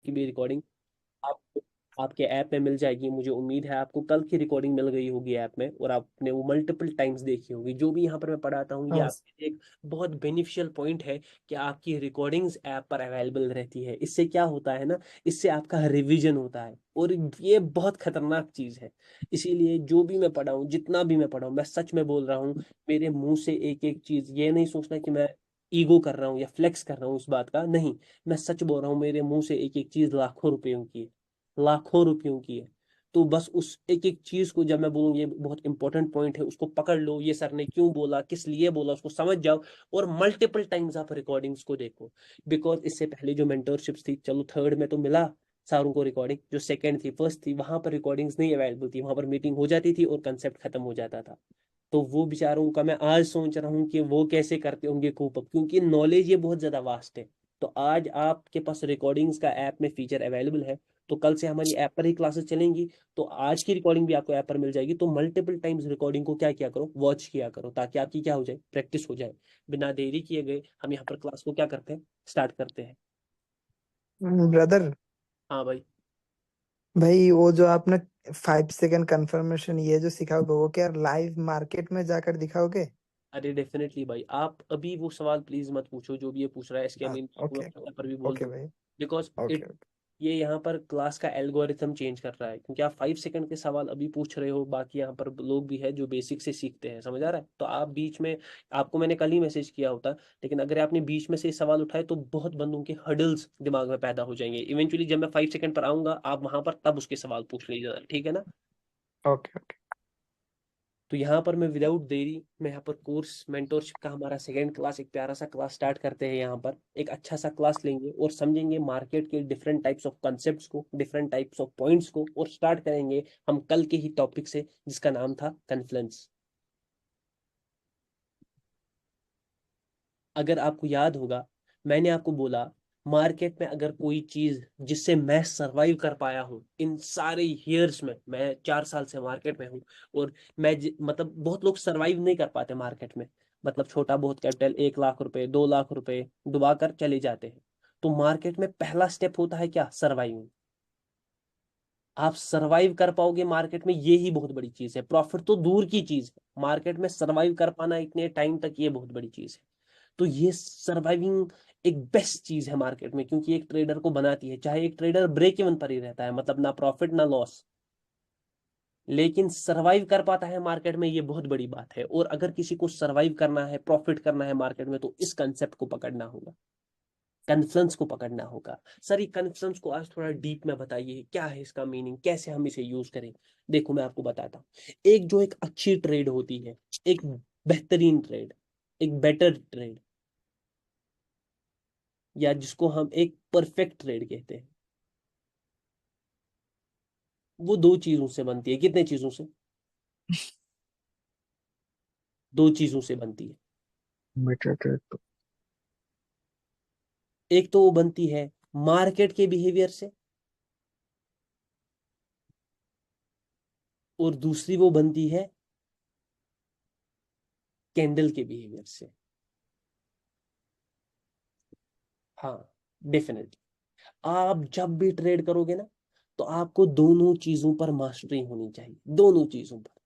की भी रिकॉर्डिंग आप आपके ऐप में मिल जाएगी। मुझे उम्मीद है आपको कल की रिकॉर्डिंग मिल गई होगी ऐप में, और आपने वो मल्टीपल टाइम्स देखी होगी। जो भी यहाँ पर मैं पढ़ाता हूँ, ये हाँ आपके लिए एक बहुत बेनिफिशियल पॉइंट है कि आपकी रिकॉर्डिंग्स ऐप पर अवेलेबल रहती है। इससे क्या होता है ना, इससे आपका रिवीजन होता है, और ये बहुत खतरनाक चीज़ है। इसीलिए जो भी मैं पढ़ाऊँ, जितना भी मैं पढ़ाऊँ, मैं सच में बोल रहा हूँ। मेरे मुंह से एक एक चीज़, ये नहीं सोचना कि मैं ईगो कर रहा हूँ या फ्लेक्स कर रहा हूँ उस बात का, नहीं। मैं सच बोल रहा हूँ, मेरे मुंह से एक एक चीज़ लाखों रुपयों की है, लाखों रुपयों की है। तो बस उस एक एक चीज को जब मैं बोलूँ ये बहुत इंपॉर्टेंट पॉइंट है, उसको पकड़ लो, ये सर ने क्यों बोला, किस लिए बोला, उसको समझ जाओ, और मल्टीपल टाइम्स आप रिकॉर्डिंग्स को देखो। बिकॉज इससे पहले जो मेंटरशिप्स थी, चलो थर्ड में तो मिला सारों को रिकॉर्डिंग, जो सेकंड थी, फर्स्ट थी, वहां पर रिकॉर्डिंग्स नहीं अवेलेबल थी, वहां पर मीटिंग हो जाती थी और कंसेप्ट खत्म हो जाता था। तो वो बेचारों का मैं आज सोच रहा हूँ कि वो कैसे करते होंगे कोप अप, क्योंकि नॉलेज ये बहुत ज्यादा वास्ट है। तो आज आपके पास रिकॉर्डिंग्स का ऐप में फीचर अवेलेबल है, तो कल से हमारी ऐप पर ही क्लासेस चलेंगी। तो आज की रिकॉर्डिंग भी आपको ऐप पर मिल जाएगी, तो मल्टीपल टाइम्स रिकॉर्डिंग को क्या किया करो, वॉच किया करो, ताकि आपकी क्या हो जाए, प्रैक्टिस हो जाए। बिना देरी किए गए हम यहाँ पर क्लास को क्या करते हैं, स्टार्ट करते हैं। ब्रदर, हाँ भाई। भाई वो जो आपने 5 सेकंड कंफर्मेशन ये जो सिखाओगे वो क्या लाइव मार्केट में जाकर दिखाओगे? अरे डेफिनेटली भाई, आप अभी वो सवाल प्लीज मत पूछो जो भी ये पूछ रहा है, इसके अमीन को मैं ओके। यहाँ पर भी बोल ओके दूँ। भाई। Because okay. इट, ये यहाँ पर क्लास का एल्गोरिथम चेंज कर रहा है, क्योंकि आप 5 सेकंड के सवाल अभी पूछ रहे हो, बाकी यहाँ पर लोग भी है जो बेसिक से सीखते हैं, समझ आ रहा है? तो आप बीच में, आपको मैंने कल ही मैसेज किया होता, लेकिन अगर आपने बीच में से सवाल उठाए तो बहुत बंदों के हडल्स दिमाग में पैदा हो जाएंगे। इवेंचुअली जब मैं 5 सेकंड पर आऊंगा, आप वहां पर तब उसके सवाल पूछ लीजिएगा, ठीक है ना? ओके। ओके। तो यहाँ पर मैं विदाउट देरी, मैं यहाँ पर कोर्स मेंटोरशिप का हमारा सेकंड क्लास, एक प्यारा सा क्लास स्टार्ट करते हैं। यहाँ पर एक अच्छा सा क्लास लेंगे और समझेंगे मार्केट के डिफरेंट टाइप्स ऑफ कॉन्सेप्ट्स को, डिफरेंट टाइप्स ऑफ पॉइंट्स को, और स्टार्ट करेंगे हम कल के ही टॉपिक से, जिसका नाम था कन्फ्लुएंस। अगर आपको याद होगा, मैंने आपको बोला, मार्केट में अगर कोई चीज जिससे मैं सरवाइव कर पाया हूँ इन सारे ईयर्स में, मैं 4 साल से मार्केट में हूँ, और मतलब बहुत लोग सरवाइव नहीं कर पाते मार्केट में। मतलब छोटा बहुत कैपिटल, 1 लाख रुपए, 2 लाख रुपए डुबा कर चले जाते हैं। तो मार्केट में पहला स्टेप होता है क्या, सर्वाइविंग। आप सरवाइव कर पाओगे मार्केट में, ये ही बहुत बड़ी चीज है। प्रॉफिट तो दूर की चीज है, मार्केट में सरवाइव कर पाना इतने टाइम तक, ये बहुत बड़ी चीज है। तो ये सर्वाइविंग एक बेस्ट चीज है मार्केट में, क्योंकि एक ट्रेडर को बनाती है। चाहे एक ट्रेडर ब्रेक इवन पर ही रहता है, मतलब ना प्रॉफिट ना लॉस, लेकिन सरवाइव कर पाता है मार्केट में, ये बहुत बड़ी बात है। और अगर किसी को सरवाइव करना है, प्रॉफिट करना है मार्केट में, तो इस कंसेप्ट को पकड़ना होगा, कन्फ्लुएंस को पकड़ना होगा। सर ये कन्फ्लुएंस को आज थोड़ा डीप में बताइए, क्या है इसका मीनिंग, कैसे हम इसे यूज करें। देखो मैं आपको बताता हूँ। एक अच्छी ट्रेड होती है, एक बेहतरीन ट्रेड, एक बेटर ट्रेड, या जिसको हम एक परफेक्ट ट्रेड कहते हैं, वो दो चीजों से बनती है। कितने चीजों से? दो चीजों से बनती है। बेटर। एक तो वो बनती है मार्केट के बिहेवियर से, और दूसरी वो बनती है कैंडल के बिहेवियर से। हाँ, डेफिनेटली। आप जब भी ट्रेड करोगे ना, तो आपको दोनों चीजों पर मास्टरी होनी चाहिए, दोनों चीजों पर।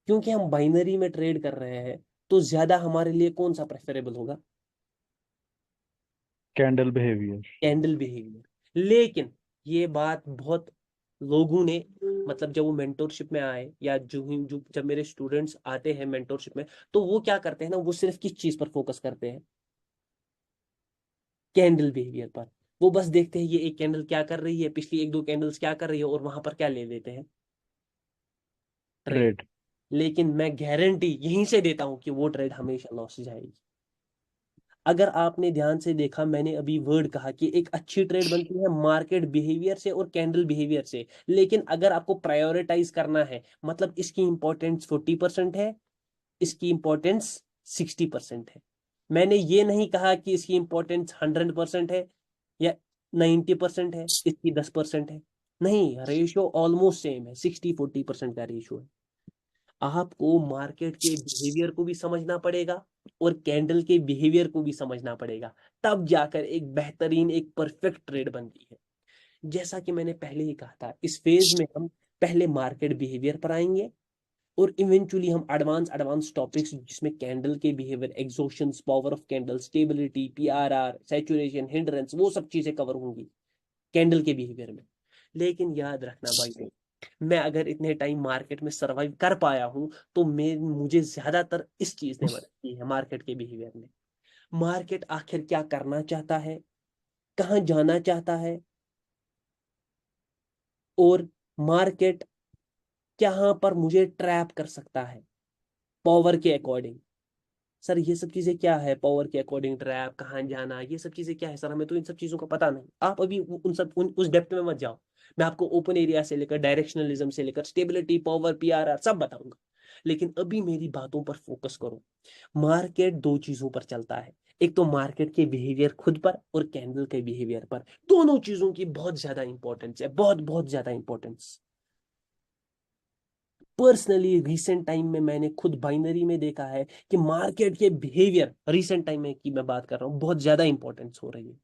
क्योंकि हम बाइनरी में ट्रेड कर रहे हैं, तो ज्यादा हमारे लिए कौन सा प्रेफरेबल होगा, कैंडल बिहेवियर। Candle behaviour. लेकिन ये बात बहुत लोगों ने, मतलब जब वो मेंटोरशिप में आए, या जो जब मेरे स्टूडेंट्स आते हैं मेंटोरशिप में, तो वो क्या करते हैं ना, वो सिर्फ किस चीज पर फोकस करते हैं, कैंडल बिहेवियर पर। वो बस देखते हैं ये एक कैंडल क्या कर रही है, पिछली एक दो कैंडल्स क्या कर रही है, और वहां पर क्या ले लेते हैं, ट्रेड। ट्रेड। लेकिन मैं गारंटी यहीं से देता हूं कि वो ट्रेड हमेशा लॉस जाएगी। अगर आपने ध्यान से देखा, मैंने अभी वर्ड कहा कि एक अच्छी ट्रेड बनती है मार्केट बिहेवियर से और कैंडल बिहेवियर से। लेकिन अगर आपको प्रायोरिटाइज करना है, मतलब इसकी इंपॉर्टेंस 40% है, इसकी इंपॉर्टेंस 60% है। मैंने ये नहीं कहा कि इसकी इंपॉर्टेंस 100% है या 90% है, इसकी 10% है। नहीं, रेशियो ऑलमोस्ट सेम है, 60-40% का रेशियो है। आपको मार्केट के बिहेवियर को भी समझना पड़ेगा, और कैंडल के बिहेवियर को भी समझना पड़ेगा, तब जाकर एक बेहतरीन एक परफेक्ट ट्रेड बनती है। जैसा कि मैंने पहले ही कहा था, इस फेज में हम पहले मार्केट बिहेवियर पर आएंगे और इवेंचुअली हम एडवांस टॉपिक्स जिसमें कैंडल के behaviour, exhaustions, power of candle, stability, PRR, saturation, hindrance, वो सब चीजें कवर होंगी कैंडल के बिहेवियर में। लेकिन याद रखना भाई, मैं अगर इतने टाइम मार्केट में सरवाइव कर पाया हूं तो मैं मुझे ज्यादातर इस चीज ने मदद की है मार्केट के बिहेवियर में। मार्केट आखिर क्या करना चाहता है, कहाँ जाना चाहता है, और मार्केट कहाँ पर मुझे ट्रैप कर सकता है पावर के अकॉर्डिंग। सर ये सब चीजें क्या है, पावर के अकॉर्डिंग ट्रैप, कहाँ जाना, ये सब चीजें क्या है सर, हमें तो इन सब चीजों का पता नहीं। आप अभी उस डेप्थ में मत जाओ। मैं आपको ओपन एरिया से लेकर डायरेक्शनलिज्म से लेकर स्टेबिलिटी, पावर, पीआरआर सब बताऊंगा, लेकिन अभी मेरी बातों पर फोकस करो। मार्केट दो चीजों पर चलता है, एक तो मार्केट के बिहेवियर खुद पर और कैंडल के बिहेवियर पर। दोनों चीजों की बहुत ज्यादा इंपॉर्टेंस है, बहुत बहुत ज्यादा इंपॉर्टेंस। पर्सनली रिसेंट टाइम में मैंने खुद बाइनरी में देखा है कि मार्केट के बिहेवियर, रिसेंट टाइम में की मैं बात कर रहा हूं, बहुत ज्यादा इंपॉर्टेंस हो रही है।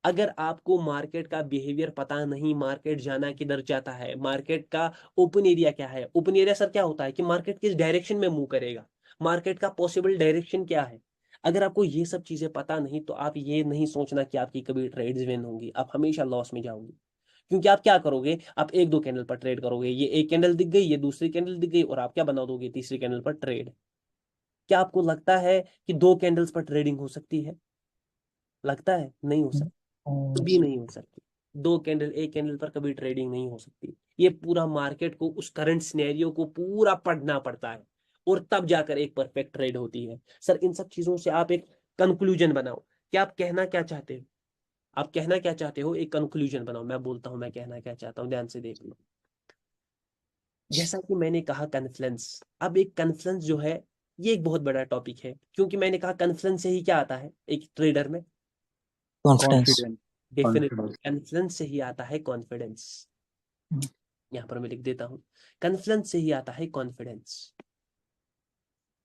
अगर आपको मार्केट का बिहेवियर पता नहीं, मार्केट जाना किधर चाहता है, मार्केट का ओपन एरिया क्या है, ओपन एरिया सर क्या होता है कि मार्केट किस डायरेक्शन में मूव करेगा, मार्केट का पॉसिबल डायरेक्शन क्या है। अगर आपको ये सब चीजें पता नहीं तो आप ये नहीं सोचना कि आपकी कभी ट्रेड्स विन होंगी, आप हमेशा लॉस में जाओगे। क्योंकि आप क्या करोगे, आप एक दो कैंडल पर ट्रेड करोगे, ये एक कैंडल दिख गई, ये दूसरी कैंडल दिख गई, और आप क्या बना दोगे, तीसरी कैंडल पर ट्रेड। क्या आपको लगता है कि दो कैंडल्स पर ट्रेडिंग हो सकती है? लगता है नहीं हो सकती, कभी नहीं हो सकती। दो कैंडल, एक कैंडल पर कभी ट्रेडिंग नहीं हो सकती। ये पूरा मार्केट को, उस करंट सिनेरियो को पूरा पढ़ना पड़ता है, और तब जाकर एक परफेक्ट ट्रेड होती है। सर इन सब चीजों से आप एक कंक्लूजन बनाओ कि आप कहना क्या चाहते हो, आप कहना क्या चाहते हो, एक कंक्लूजन बनाओ। मैं बोलता हूं मैं कहना क्या चाहता हूँ, ध्यान से देख लो। जैसा कि मैंने कहा कन्फ्लुएंस, अब एक कन्फ्लुएंस जो है ये एक बहुत बड़ा टॉपिक है, क्योंकि मैंने कहा कन्फ्लुएंस से ही क्या आता है एक ट्रेडर में, कॉन्फिडेंस। डेफिनेटली कन्फ्लुएंस से ही आता है कॉन्फिडेंस। यहाँ पर मैं लिख देता हूँ, कन्फ्लुएंस से ही आता है कॉन्फिडेंस।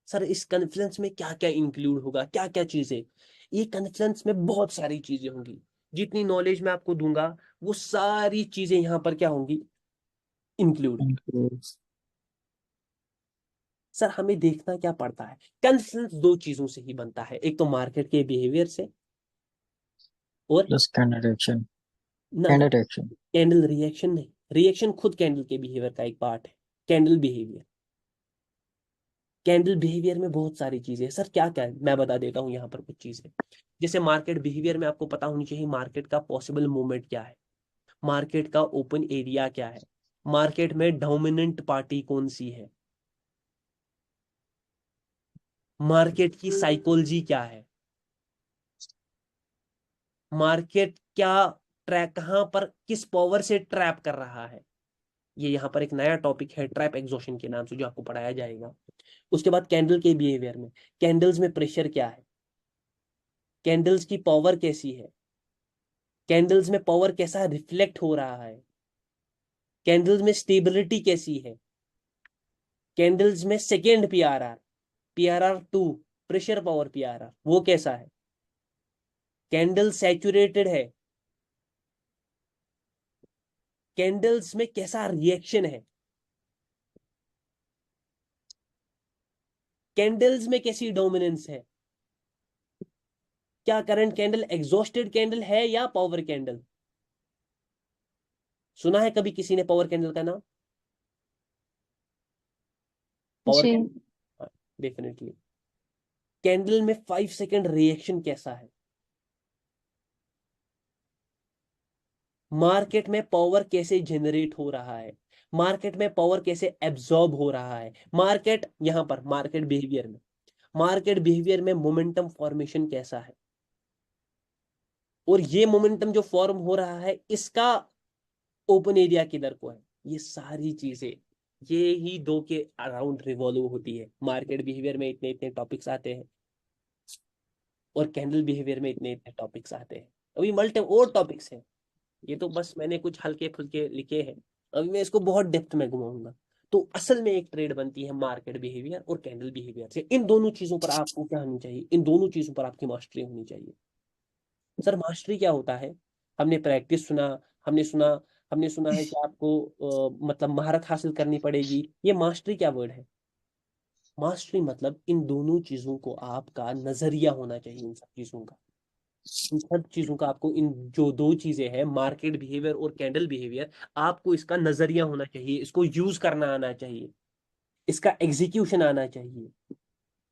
सर इस कन्फ्लुएंस में क्या क्या इंक्लूड होगा, क्या क्या चीजें, ये कन्फ्लुएंस में बहुत सारी चीजें होंगी। जितनी नॉलेज मैं आपको दूंगा वो सारी चीजें यहाँ पर क्या होंगी, इंक्लूड। सर हमें देखना क्या पड़ता है, कन्फ्लुएंस दो चीजों से ही बनता है, एक तो मार्केट के बिहेवियर से, और प्लस कैंडल रिएक्शन। ना ना, कैंडल रिएक्शन। कैंडल रिएक्शन नहीं, रिएक्शन खुद कैंडल के बिहेवियर का एक पार्ट है। कैंडल बिहेवियर, कैंडल बिहेवियर में बहुत सारी चीजें हैं सर, क्या क्या है मैं बता देता हूँ यहाँ पर कुछ चीजें। जैसे मार्केट बिहेवियर में आपको पता होनी चाहिए मार्केट का पॉसिबल मूवमेंट क्या है, मार्केट का ओपन एरिया क्या है, मार्केट में डोमिनेंट पार्टी कौन सी है, मार्केट की साइकोलॉजी क्या है, मार्केट क्या ट्रैक, कहाँ पर किस पावर से ट्रैप कर रहा है। ये यहाँ पर एक नया टॉपिक है ट्रैप एग्जॉशन के नाम से, जो आपको पढ़ाया जाएगा। उसके बाद कैंडल के बिहेवियर में, कैंडल्स में प्रेशर क्या है, कैंडल्स की पावर कैसी है, कैंडल्स में पावर कैसा रिफ्लेक्ट हो रहा है, कैंडल्स में स्टेबिलिटी कैसी है, कैंडल्स में second PRR, PRR 2, pressure power PRR वो कैसा है, कैंडल सैचुरेटेड है, कैंडल्स में कैसा रिएक्शन है, कैंडल्स में कैसी डोमिनेंस है, क्या करंट कैंडल एग्जॉस्टेड कैंडल है या पावर कैंडल। सुना है कभी किसी ने पावर कैंडल का नाम, पावर जी। Candle, definitely. कैंडल में 5 सेकेंड रिएक्शन कैसा है, मार्केट में पावर कैसे जनरेट हो रहा है, मार्केट में पावर कैसे एब्जॉर्ब हो रहा है, मार्केट यहां पर मार्केट बिहेवियर में, मार्केट बिहेवियर में मोमेंटम फॉर्मेशन कैसा है, और ये मोमेंटम जो फॉर्म हो रहा है इसका ओपन एरिया किधर को है। ये सारी चीजें, ये ही दो के अराउंड रिवॉल्व होती है। मार्केट बिहेवियर में इतने इतने टॉपिक्स आते हैं, और कैंडल बिहेवियर में इतने इतने टॉपिक्स आते हैं। अभी मल्टी और टॉपिक्स हैं, ये तो बस मैंने कुछ हल्के फुल्के लिखे हैं, अभी मैं इसको बहुत डेप्थ में घुमाऊंगा। तो असल में एक ट्रेड बनती है मार्केट बिहेवियर और कैंडल बिहेवियर से। इन दोनों चीजों पर आपको क्या होनी चाहिए, इन दोनों चीजों पर आपकी मास्टरी होनी चाहिए। सर मास्टरी क्या होता है? हमने प्रैक्टिस सुना, हमने सुना हमने सुना है कि आपको मतलब महारत हासिल करनी पड़ेगी। ये मास्टरी क्या वर्ड है? मास्टरी मतलब इन दोनों चीजों को आपका नजरिया होना चाहिए, इन सब चीजों का, इन सब चीजों का आपको, इन जो दो चीजें हैं मार्केट बिहेवियर और कैंडल बिहेवियर, आपको इसका नजरिया होना चाहिए, इसको यूज करना आना चाहिए, इसका एग्जीक्यूशन आना चाहिए,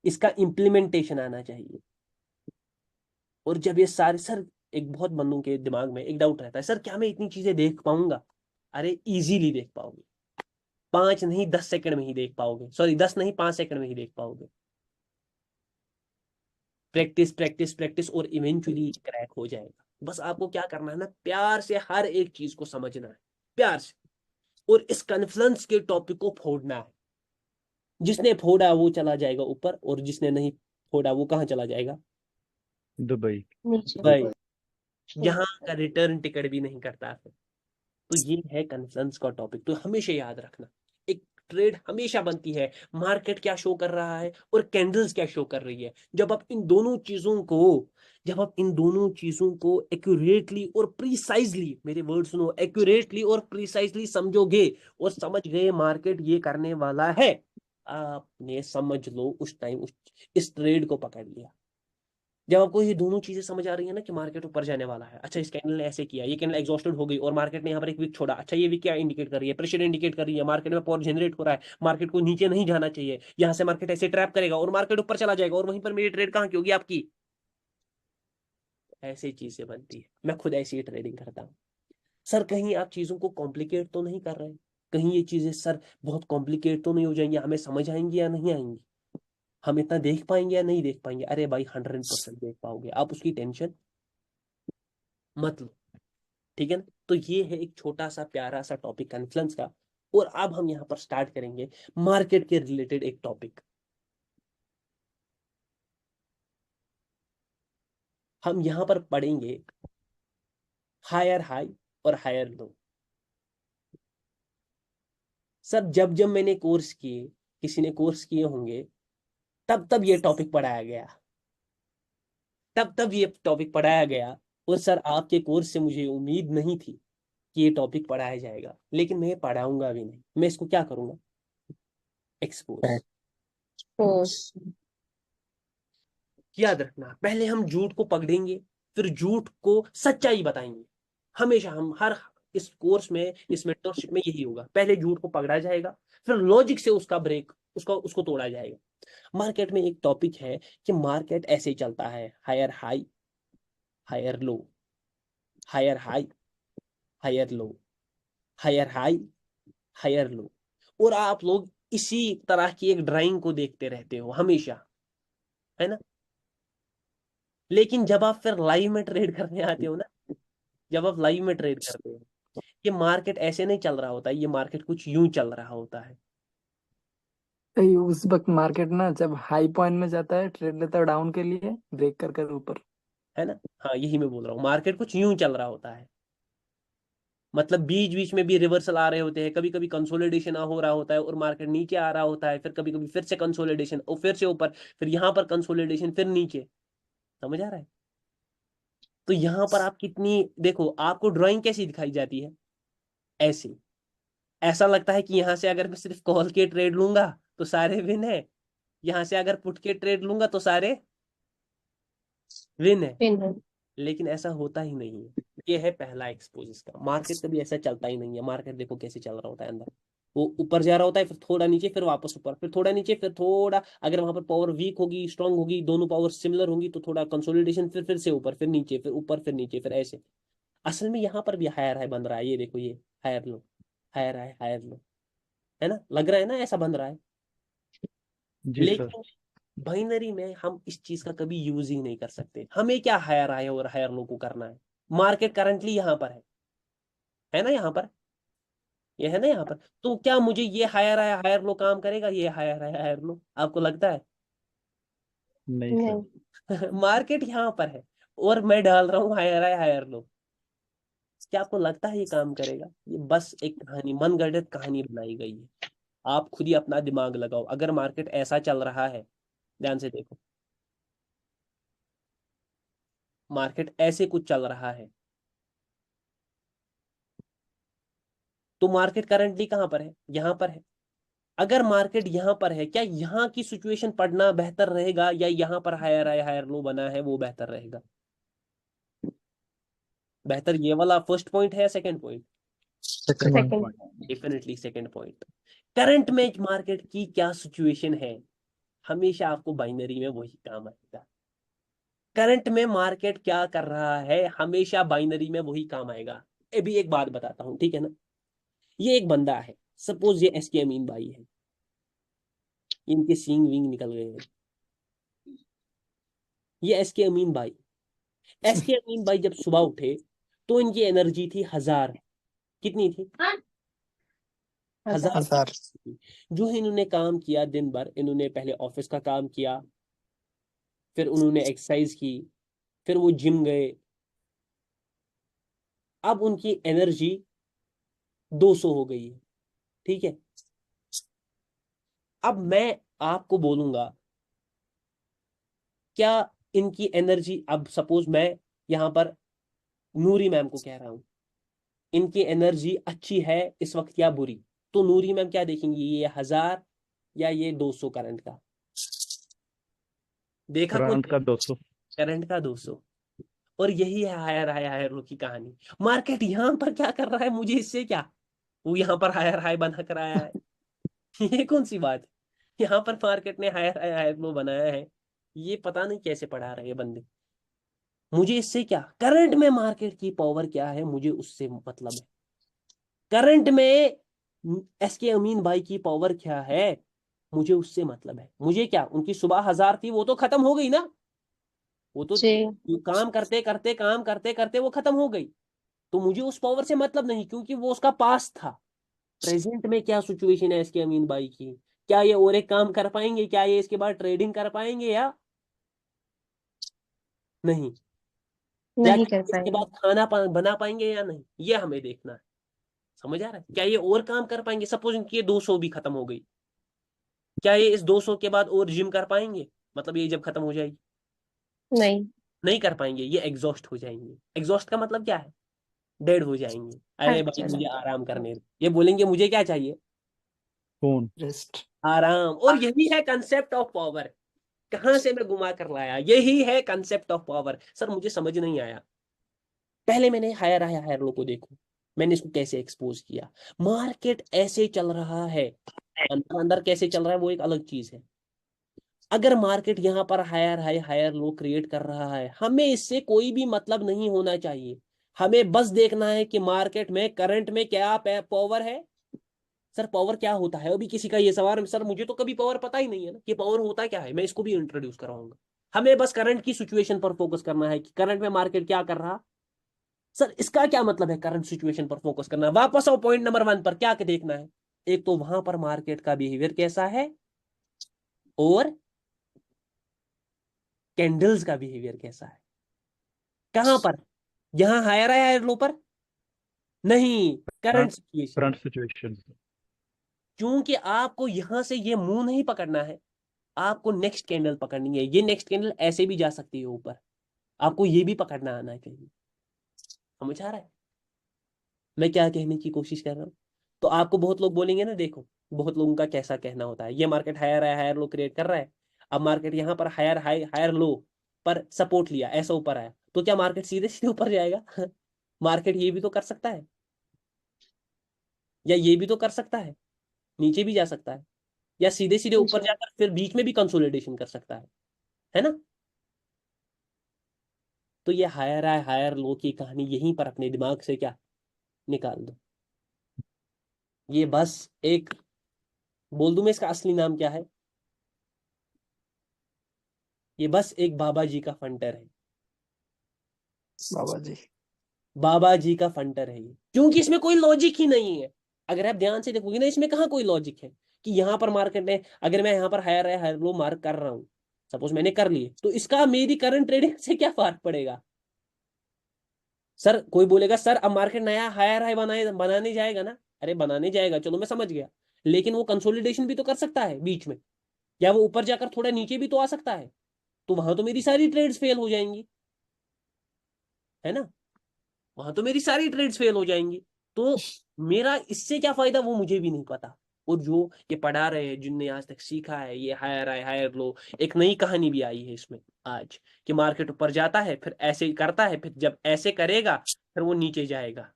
इसका इम्प्लीमेंटेशन आना चाहिए। और जब ये सारे, सर एक बहुत बंदों के दिमाग में एक डाउट रहता है, सर क्या मैं इतनी चीजें देख पाऊंगा? अरे इजीली देख पाओगे, 5 नहीं 10 सेकंड में ही देख पाओगे, सॉरी 10 नहीं 5 सेकंड में ही देख पाओगे। प्रैक्टिस प्रैक्टिस प्रैक्टिस और इवेंचुअली क्रैक हो जाएगा। बस आपको क्या करना है ना, प्यार से हर एक चीज को समझना है, प्यार से, और इस कॉन्फ्रेंस के टॉपिक को फोड़ना है। जिसने फोड़ा वो चला जाएगा ऊपर, और जिसने नहीं फोड़ा वो कहाँ चला जाएगा? दुबई। भाई, यहाँ का रिटर्न टिकट भी नहीं करता फिर। तो ये है कॉन्फ्रेंस का टॉपिक। तो हमेशा याद रखना, एक ट्रेड हमेशा बनती है मार्केट क्या शो कर रहा है और कैंडल्स क्या शो कर रही है। जब आप इन दोनों चीजों को एक्यूरेटली और प्रिसाइजली, मेरे वर्ड सुनो, एक्यूरेटली और प्रिसाइजली समझोगे और समझ गए मार्केट ये करने वाला है, आपने समझ लो उस टाइम इस ट्रेड को पकड़ लिया। जब आपको ये दोनों चीजें समझ आ रही है ना कि मार्केट ऊपर जाने वाला है, अच्छा इस कैंडल ने ऐसे किया, ये कैंडल एग्जॉस्टेड हो गई और मार्केट ने यहाँ पर एक विक छोड़ा, अच्छा ये विक क्या इंडिकेट कर रही है? प्रेशर इंडिकेट कर रही है, मार्केट में पावर जनरेट हो रहा है, मार्केट को नीचे नहीं जाना चाहिए, यहाँ से मार्केट ऐसे ट्रैप करेगा और मार्केट ऊपर चला जाएगा, और वहीं पर मेरी ट्रेड कहाँ की होगी? आपकी। ऐसी चीजें बनती है, मैं खुद ऐसी ट्रेडिंग करता हूँ। सर कहीं आप चीजों को कॉम्प्लिकेट तो नहीं कर रहे? कहीं ये चीजें सर बहुत कॉम्प्लिकेट तो नहीं हो जाएंगी, हमें समझ आएंगी या नहीं आएंगी, हम इतना देख पाएंगे या नहीं देख पाएंगे? अरे भाई 100% देख पाओगे, आप उसकी टेंशन मत लो, ठीक है ना? तो ये है एक छोटा सा प्यारा सा टॉपिक कॉन्फ्रेंस का। और अब हम यहाँ पर स्टार्ट करेंगे मार्केट के रिलेटेड एक टॉपिक। हम यहाँ पर पढ़ेंगे हायर हाई और हायर लो। सर जब जब मैंने कोर्स किए, किसी ने कोर्स किए होंगे, तब तब ये टॉपिक पढ़ाया गया, तब तब ये टॉपिक पढ़ाया गया। और सर आपके कोर्स से मुझे उम्मीद नहीं थी कि ये टॉपिक पढ़ाया जाएगा, लेकिन मैं पढ़ाऊंगा भी नहीं, मैं इसको क्या करूंगा? एक्सपोज। याद रखना, पहले हम झूठ को पकड़ेंगे, फिर झूठ को सच्चाई बताएंगे। हमेशा हम हर इस कोर्स में, इस मेंटरशिप में यही होगा, पहले झूठ को पकड़ा जाएगा, फिर लॉजिक से उसका ब्रेक, उसका उसको तोड़ा जाएगा। मार्केट में एक टॉपिक है कि मार्केट ऐसे ही चलता है, higher high higher low, higher high higher low, higher high higher low. और आप लोग इसी तरह की एक ड्राइंग को देखते रहते हो हमेशा, है ना? लेकिन जब आप फिर लाइव में ट्रेड करने आते हो ना, जब आप लाइव में ट्रेड करते हो, ये मार्केट ऐसे नहीं चल रहा होता, ये मार्केट कुछ यूं चल रहा होता है। भाई उस वक्त मार्केट ना जब हाई पॉइंट में जाता है ट्रेड लेता है डाउन के लिए ब्रेक कर कर ऊपर। है ना? हाँ यही मैं बोल रहा हूँ, मार्केट कुछ यूं चल रहा होता है। मतलब बीच बीच में भी रिवर्सल आ रहे होते हैं, कभी कभी कंसोलिडेशन हो रहा होता है और मार्केट नीचे आ रहा होता है, फिर कभी कभी फिर से कंसोलिडेशन और फिर से ऊपर, फिर यहाँ पर कंसोलिडेशन, फिर नीचे। समझ आ रहा है? तो यहाँ पर आप कितनी देखो, आपको ड्राइंग कैसी दिखाई जाती है? ऐसी। ऐसा लगता है कि यहाँ से अगर मैं सिर्फ कॉल के ट्रेड लूंगा तो सारे विन है, यहाँ से अगर पुट के ट्रेड लूंगा तो सारे विन है। लेकिन ऐसा होता ही नहीं है। ये है पहला एक्सपोज इसका। मार्केट कभी ऐसा चलता ही नहीं है। मार्केट देखो कैसे चल रहा होता है, अंदर वो ऊपर जा रहा होता है, फिर थोड़ा नीचे, फिर वापस ऊपर, फिर थोड़ा नीचे, फिर थोड़ा, अगर वहां पर पावर वीक होगी स्ट्रांग होगी, दोनों पावर सिमिलर होंगी तो थोड़ा कंसोलिडेशन, फिर से ऊपर, फिर नीचे, फिर ऊपर, फिर नीचे, फिर ऐसे। असल में यहाँ पर भी हायर हाई बन रहा है, ये देखो, ये higher low, higher high higher low, है ना? लग रहा है ना ऐसा बन रहा है? जी सर। लेकिन बाइनरी में हम इस चीज का कभी यूज ही नहीं कर सकते। हमें क्या हायर हाई और हायर लो को करना है? मार्केट करंटली यहाँ पर है ना? यहाँ पर ये है ना यहाँ पर, तो क्या मुझे ये हायर हाई हायर लो काम करेगा? ये हायर हाई हायर लो आपको लगता है? नहीं सर। मार्केट यहाँ पर है और मैं डाल रहा हूँ हायर हाई हायर लो। क्या आपको लगता है ये काम करेगा? ये बस एक कहानी, मनगढ़ंत कहानी बनाई गई है। आप खुद ही अपना दिमाग लगाओ। अगर मार्केट ऐसा चल रहा है, ध्यान से देखो, मार्केट ऐसे कुछ चल रहा है, तो मार्केट करंटली कहाँ पर है? यहाँ पर है। अगर मार्केट यहाँ पर है, क्या यहाँ की सिचुएशन पढ़ना बेहतर रहेगा या यहाँ पर हायर हाई हायर लो बना है वो बेहतर रहेगा? बेहतर ये वाला फर्स्ट पॉइंट है या second point? Second second point. Definitely second point. Current में मार्केट की क्या सिचुएशन है, हमेशा आपको बाइनरी में वही काम आएगा। करंट में मार्केट क्या कर रहा है, हमेशा बाइनरी में वही काम आएगा। अभी एक बात बताता हूं, ठीक है ना। ये एक बंदा है, सपोज ये एस के अमीन भाई है, इनके सींग विंग निकल गए हैं। ये एस के अमीन भाई, एस के अमीन भाई जब सुबह उठे तो इनकी एनर्जी थी 1000। कितनी थी? 1000 की 1000। थी। जो इन्होंने काम किया दिन भर, इन्होंने पहले ऑफिस का काम किया, फिर उन्होंने एक्सरसाइज की, फिर वो जिम गए। अब उनकी एनर्जी 200 हो गई है, ठीक है। अब मैं आपको बोलूंगा, क्या इनकी एनर्जी, अब सपोज मैं यहाँ पर नूरी मैम को कह रहा हूं, इनकी एनर्जी अच्छी है इस वक्त या बुरी, तो नूरी मैम क्या देखेंगी, ये 1000 या ये 200 करंट का? देखा कौन? करंट का 200। करंट का 200। और यही है हायर हाई हायर लो की कहानी। मार्केट यहाँ पर क्या कर रहा है, मुझे इससे क्या? वो यहाँ पर हायर हाई बना कर आया है। ये कौन सी बात है? यहाँ पर मार्केट ने हायर हाई हायर लो बनाया है, ये पता नहीं कैसे पढ़ा रहे हैं बंदे। मुझे इससे क्या? करंट में मार्केट की पावर क्या है, मुझे उससे मतलब है। करंट में एस के अमीन भाई की पावर क्या है, मुझे उससे मतलब है। मुझे क्या, उनकी सुबह 1000 थी, वो तो खत्म हो गई ना। वो तो जी। काम करते करते काम करते करते वो खत्म हो गई। तो मुझे उस पावर से मतलब नहीं, क्योंकि वो उसका पास था। प्रेजेंट में क्या सिचुएशन है इसके अमीन भाई की? क्या ये और एक काम कर पाएंगे? क्या ये इसके बाद ट्रेडिंग कर पाएंगे या नहीं? क्या नहीं कर इसके पाएंगे। बाद बना पाएंगे या नहीं, ये हमें देखना है। समझ आ रहा है? क्या ये और काम कर पाएंगे? सपोज इनकी ये 200 भी खत्म हो गई, क्या ये इस 200 के बाद और जिम कर पाएंगे? मतलब ये जब खत्म हो जाएगी, नहीं। नहीं कर पाएंगे। ये एग्जॉस्ट हो जाएंगे। एग्जॉस्ट का मतलब क्या है? डेड हो जाएंगे। अरे थक भाई मुझे जाएंगे। आराम करने दो। ये बोलेंगे मुझे क्या चाहिए? फोन। रेस्ट। आराम। और यही है कंसेप्ट ऑफ पावर। कहां से मैं घुमा कर लाया? यही है कंसेप्ट ऑफ पावर। सर मुझे समझ नहीं आया। पहले मैंने हायर हायर हायर लो को देखो, मैंने इसको कैसे एक्सपोज किया। मार्केट ऐसे चल रहा है, अंदर अंदर कैसे चल रहा है वो एक अलग चीज है। अगर मार्केट यहाँ पर higher high higher low create कर रहा है, हमें इससे कोई भी मतलब नहीं होना चाहिए। हमें बस देखना है कि मार्केट में करंट में क्या पावर है। सर पावर क्या होता है? अभी किसी का ये सवाल, सर मुझे तो कभी पावर पता ही नहीं है ना कि पावर होता क्या है। मैं इसको भी इंट्रोड्यूस कराऊंगा। हमें बस करंट की सिचुएशन पर फोकस करना है कि करंट में मार्केट क्या कर रहा। सर इसका क्या मतलब है करंट सिचुएशन पर फोकस करना? वापस आओ पॉइंट नंबर 1 पर। क्या देखना है? एक तो वहां पर मार्केट का बिहेवियर कैसा है, और कैंडल्स का बिहेवियर कैसा है। कहां पर? यहां हायर है हायर लो पर नहीं, current current situation. Current situation. क्योंकि आपको यहां से ये मुंह नहीं पकड़ना है, आपको नेक्स्ट कैंडल पकड़नी है। ये नेक्स्ट कैंडल ऐसे भी जा सकती है ऊपर, आपको ये भी पकड़ना आना चाहिए। समझ आ रहा है मैं क्या कहने की कोशिश कर रहा हूँ? तो आपको बहुत लोग बोलेंगे ना, देखो बहुत लोगों का कैसा कहना होता है, ये मार्केट हायर है हायर लो क्रिएट कर रहा है। अब मार्केट यहाँ पर हायर हाई हायर लो पर सपोर्ट लिया, ऐसा ऊपर आया, तो क्या मार्केट सीधे सीधे ऊपर जाएगा? मार्केट ये भी तो कर सकता है, या ये भी तो कर सकता है, नीचे भी जा सकता है, या सीधे सीधे ऊपर जी। जाकर फिर बीच में भी कंसोलिडेशन कर सकता है ना? तो ये हायर है हायर लो की कहानी यहीं पर अपने दिमाग से क्या निकाल दो। ये बस एक, बोल दूं मैं इसका असली नाम क्या है? ये बस एक बाबा जी का फंटर है। बाबा जी। बाबा जी का फंटर है ये, क्योंकि इसमें कोई लॉजिक ही नहीं है। अगर आप ध्यान से देखोगे ना, इसमें कहाँ कोई लॉजिक है कि यहाँ पर मार्केट में, अगर मैं यहाँ पर हायर है हायर लो मार्क कर रहा हूँ, सपोज मैंने कर लिए, तो इसका मेरी करंट ट्रेडिंग से क्या फर्क पड़ेगा? सर कोई बोलेगा सर अब मार्केट नया हायर हाई बनाने जाएगा ना। अरे बनाने जाएगा, चलो मैं समझ गया, लेकिन वो कंसोलिडेशन भी तो कर सकता है बीच में, या वो ऊपर जाकर थोड़ा नीचे भी तो आ सकता है, तो वहां तो मेरी सारी ट्रेड्स फेल हो जाएंगी, है ना, वहां तो मेरी सारी ट्रेड्स फेल हो जाएंगी। तो मेरा इससे क्या फायदा वो मुझे भी नहीं पता। और जो ये पढ़ा रहे हैं, जिनने आज तक सीखा है, ये हायर आए हायर लो, एक नई कहानी भी आई है इसमें आज, कि मार्केट ऊपर जाता है फिर ऐसे ही करता है, फिर जब ऐसे करेगा फिर वो नीचे जाएगा।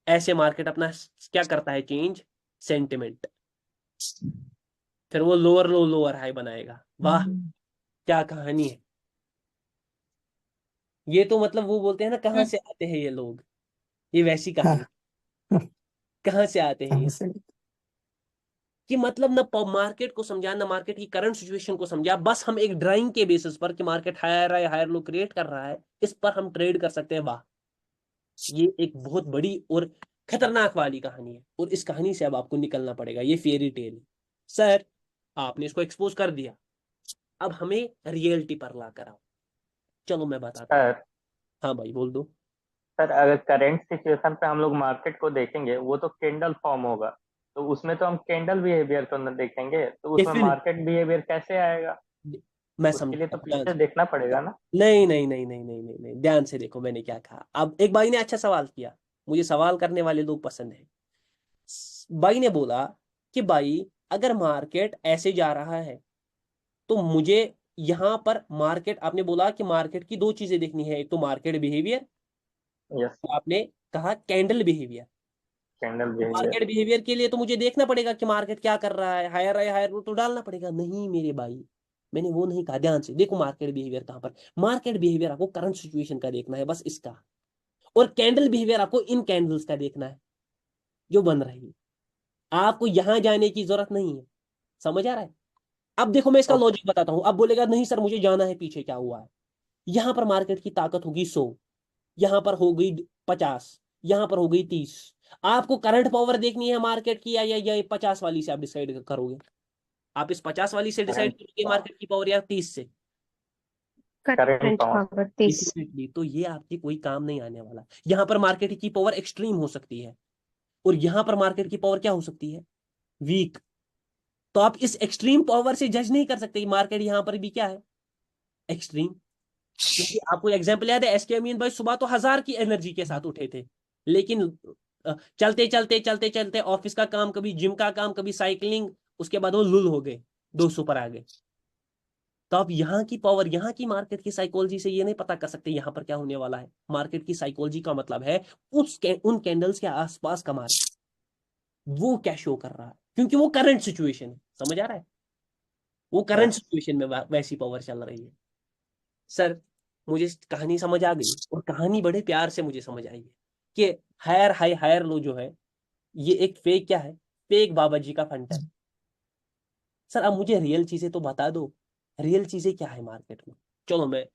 ऐसे मार्केट अपना क्या करता है, चेंज सेंटिमेंट, फिर वो लोअर लो लोअर हाई बनाएगा। वाह, क्या कहानी है। ये तो मतलब वो बोलते हैं ना, कहाँ से आते हैं ये लोग, ये वैसी कहानी। हाँ। कहाँ से आते हैं कहाँ ये, से? कि मतलब ना मार्केट को समझा, ना मार्केट की करंट सिचुएशन को समझा, बस हम एक ड्राइंग के बेसिस पर कि मार्केट हायर है हायर लो क्रिएट कर रहा है, इस पर हम ट्रेड कर सकते हैं। वाह, ये एक बहुत बड़ी और खतरनाक वाली कहानी है, और इस कहानी से अब आपको निकलना पड़ेगा। ये फेरी टेल है सर, आपने इसको एक्सपोज कर दिया, अब हमें रियलिटी पर ला कर आओ। चलो मैं बताता हूँ। सर हाँ भाई बोल दो। सर अगर करंट सिचुएशन पे हम लोग मार्केट को देखेंगे, वो तो कैंडल फॉर्म होगा, तो उसमें तो हम कैंडल बिहेवियर को न देखेंगे, तो उसमें डेफिनेट, मार्केट बिहेवियर कैसे आएगा? मैं उसके लिए समझा तो ध्यान पीछे से। देखना पड़ेगा ना। नहीं नहीं नहीं नहीं नहीं नहीं नहीं, ध्यान से देखो मैंने क्या कहा। अब एक भाई ने अच्छा सवाल किया, मुझे सवाल करने वाले लोग पसंद है। भाई ने बोला कि भाई अगर मार्केट ऐसे जा रहा है तो मुझे यहां पर मार्केट, आपने बोला कि मार्केट की दो चीजें देखनी है, एक तो मार्केट बिहेवियर, यस, आपने कहा कैंडल बिहेवियर। कैंडल तो बिहेवियर। मार्केट बिहेवियर के लिए तो मुझे देखना पड़ेगा कि मार्केट क्या कर रहा है, हायर है हायर तो डालना पड़ेगा। नहीं मेरे भाई, मैंने वो नहीं कहा। ध्यान से देखो मार्केट बिहेवियर कहां पर, मार्केट बिहेवियर आपको करंट सिचुएशन का देखना है, बस इसका। और कैंडल बिहेवियर आपको इन कैंडल्स का देखना है जो बन रही है, आपको यहां जाने की जरूरत नहीं है। समझ आ रहा है? अब देखो मैं इसका ओके। लॉजिक बताता हूं। अब बोलेगा नहीं सर मुझे जाना है पीछे, क्या हुआ है, यहां पर मार्केट की ताकत होगी 100, यहां पर हो गई 50, यहां पर हो गई 30। आपको करंट पावर देखनी है मार्केट की, या 50 वाली से आप डिसाइड करोगे? आप इस 50 वाली से डिसाइड करंट करोगे मार्केट की पावर, या 30 से? Current current power. Power 30। Definitely, तो ये आपकी कोई काम नहीं आने वाला। यहां पर मार्केट की पावर एक्सट्रीम हो सकती है, और यहां पर मार्केट की पावर क्या हो सकती है, वीक। तो आप इस एक्सट्रीम पावर से जज नहीं कर सकते कि मार्केट यहां पर भी क्या है, एक्सट्रीम। क्योंकि आपको एग्जांपल याद है, एसके अमीन भाई सुबह तो 1000 की एनर्जी के साथ उठे थे, लेकिन चलते चलते चलते चलते ऑफिस का काम, कभी जिम का काम, कभी साइकिलिंग, उसके बाद वो लुल हो गए, 200 पर आ गए। तो आप यहाँ की पावर, यहाँ की मार्केट की साइकोलॉजी से ये नहीं पता कर सकते यहाँ पर क्या होने वाला है। मार्केट की साइकोलॉजी का मतलब है उन कैंडल्स के आसपास का मार्केट, वो क्या शो कर रहा है, क्योंकि वो करंट सिचुएशन है। समझ आ रहा है? वो करंट यस। सिचुएशन में वैसी पावर चल रही है। सर मुझे कहानी समझ आ गई, और कहानी बड़े प्यार से मुझे समझ आई है कि हायर हाई हायर लो जो है, ये एक फेक क्या है, फेक बाबा जी का फंडा है। सर अब मुझे रियल चीजें तो बता दो, रियल चीजें क्या है मार्केट में। चलो मैं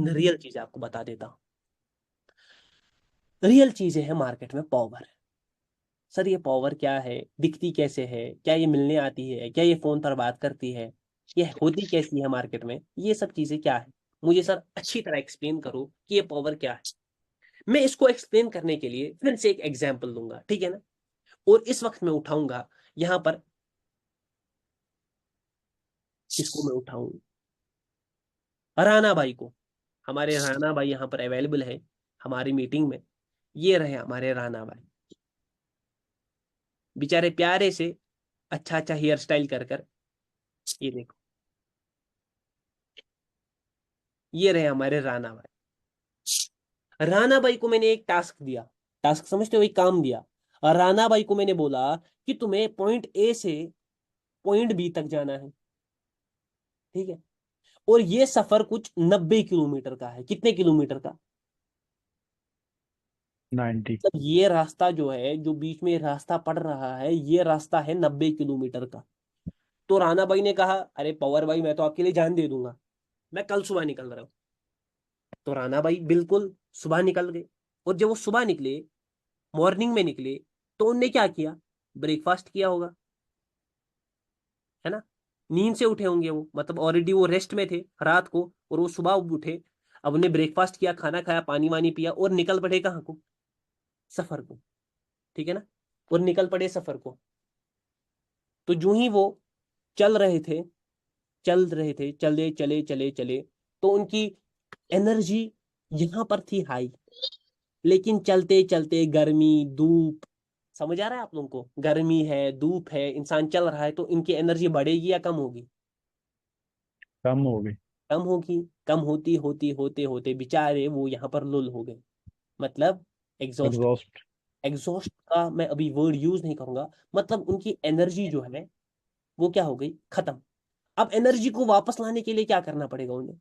रियल चीजें आपको बता देता हूँ। रियल चीजें हैं मार्केट में पावर। सर ये पावर क्या है, दिखती कैसे है, क्या ये मिलने आती है, क्या ये फोन पर बात करती है, ये होती कैसी है मार्केट में, ये सब चीजें क्या है, मुझे सर अच्छी तरह एक्सप्लेन करो कि ये पावर क्या है। मैं इसको एक्सप्लेन करने के लिए फिर से एक एग्जाम्पल दूंगा, ठीक है ना। और इस वक्त मैं उठाऊंगा यहां पर, किसको मैं उठाऊं, राणा भाई को। हमारे राणा भाई यहाँ पर अवेलेबल है हमारी मीटिंग में। ये रहे हमारे राणा भाई, बेचारे प्यारे से अच्छा अच्छा हेयर स्टाइल कर कर, ये देखो, ये रहे हमारे राणा भाई। राणा भाई को मैंने एक टास्क दिया, टास्क समझते हो, एक काम दिया। और राणा भाई को मैंने बोला कि तुम्हें पॉइंट ए से पॉइंट बी तक जाना है, ठीक है। और ये सफर कुछ 90 किलोमीटर का है। कितने किलोमीटर का? 90। मतलब ये रास्ता जो है, जो बीच में रास्ता पड़ रहा है, ये रास्ता है 90 किलोमीटर का। तो राणा भाई ने कहा अरे पवर भाई मैं तो आपके लिए जान दे दूंगा, मैं कल सुबह निकल रहा हूँ। तो राणा भाई बिल्कुल सुबह निकल गए। और जब वो सुबह निकले, मॉर्निंग में निकले, तो उनने क्या किया, ब्रेकफास्ट किया होगा, है ना। नींद से उठे होंगे वो, मतलब ऑलरेडी वो रेस्ट में थे रात को, और वो सुबह उठे। अब उन्हें ब्रेकफास्ट किया, खाना खाया, पानी वानी पिया, और निकल पड़े कहाँ को, सफर को, ठीक है ना। और निकल पड़े सफर को। तो जो ही वो चल रहे थे चले चले चले चले, तो उनकी एनर्जी यहाँ पर थी हाई, लेकिन चलते चलते गर्मी, धूप, समझ आ रहा है आप लोगों को? गर्मी है, धूप है, इंसान चल रहा है, तो इनकी एनर्जी बढ़ेगी या कम होगी? कम हो गई। कम होगी। कम होती होती होते होते बेचारे वो यहाँ पर लुल हो गए, मतलब एग्जॉस्ट। एग्जॉस्ट। एग्जॉस्ट का मैं अभी वर्ड यूज नहीं करूंगा, मतलब उनकी एनर्जी जो है वो क्या हो गई, खत्म। अब एनर्जी को वापस लाने के लिए क्या करना पड़ेगा उन्हें?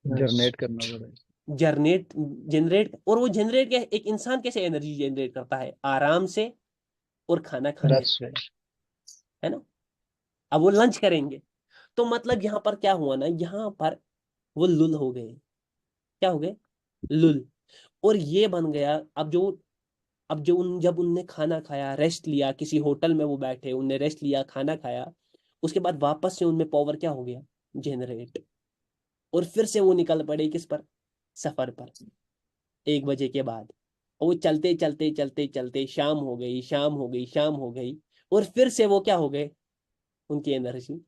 जनरेट करना पड़ेगा। जनरेट जनरेट और वो जनरेट क्या, एक इंसान कैसे एनर्जी जनरेट करता है? आराम से और खाना खाने से, रस से। है ना? अब वो लंच करेंगे, तो मतलब यहाँ पर क्या हुआ ना, यहाँ पर वो लुल हो गए। क्या हो गए? लुल। और ये बन गया, जब उनने खाना खाया, रेस्ट लिया, किसी होटल में वो बैठे, उनने रेस्ट लिया, खाना खाया, उसके बाद वापस से उनमें पावर क्या हो गया, जनरेट। और फिर से वो निकल पड़े किस पर, सफर पर, 1 बजे के बाद। और वो चलते चलते चलते चलते शाम हो गई, शाम हो गई, शाम हो गई, और फिर से वो क्या हो गए, उनकी एनर्जी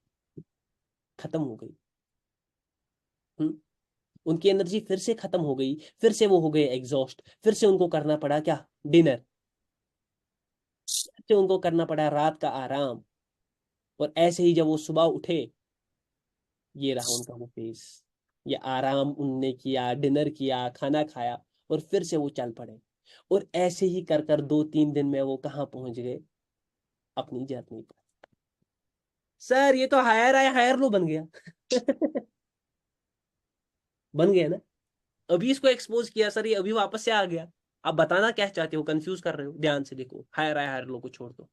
खत्म हो गई। हम्म उनकी एनर्जी फिर से खत्म हो गई, फिर से वो हो गए एग्जॉस्ट, फिर से उनको करना पड़ा क्या, डिनर, फिर से उनको करना पड़ा रात का आराम। और ऐसे ही जब वो सुबह उठे, ये रहा उनका वो फेस, ये आराम उनने किया, डिनर किया, खाना खाया, और फिर से वो चल पड़े। और ऐसे ही कर कर 2-3 दिन में वो कहाँ पहुंच गए, अपनी जर्नी पर। सर ये तो हायर आया हायर लो बन गया। बन गया ना? अभी इसको एक्सपोज किया सर, ये अभी वापस से आ गया। आप बताना क्या चाहते हो, कंफ्यूज कर रहे हो? ध्यान से देखो, हायर आया हायर लो को छोड़ दो,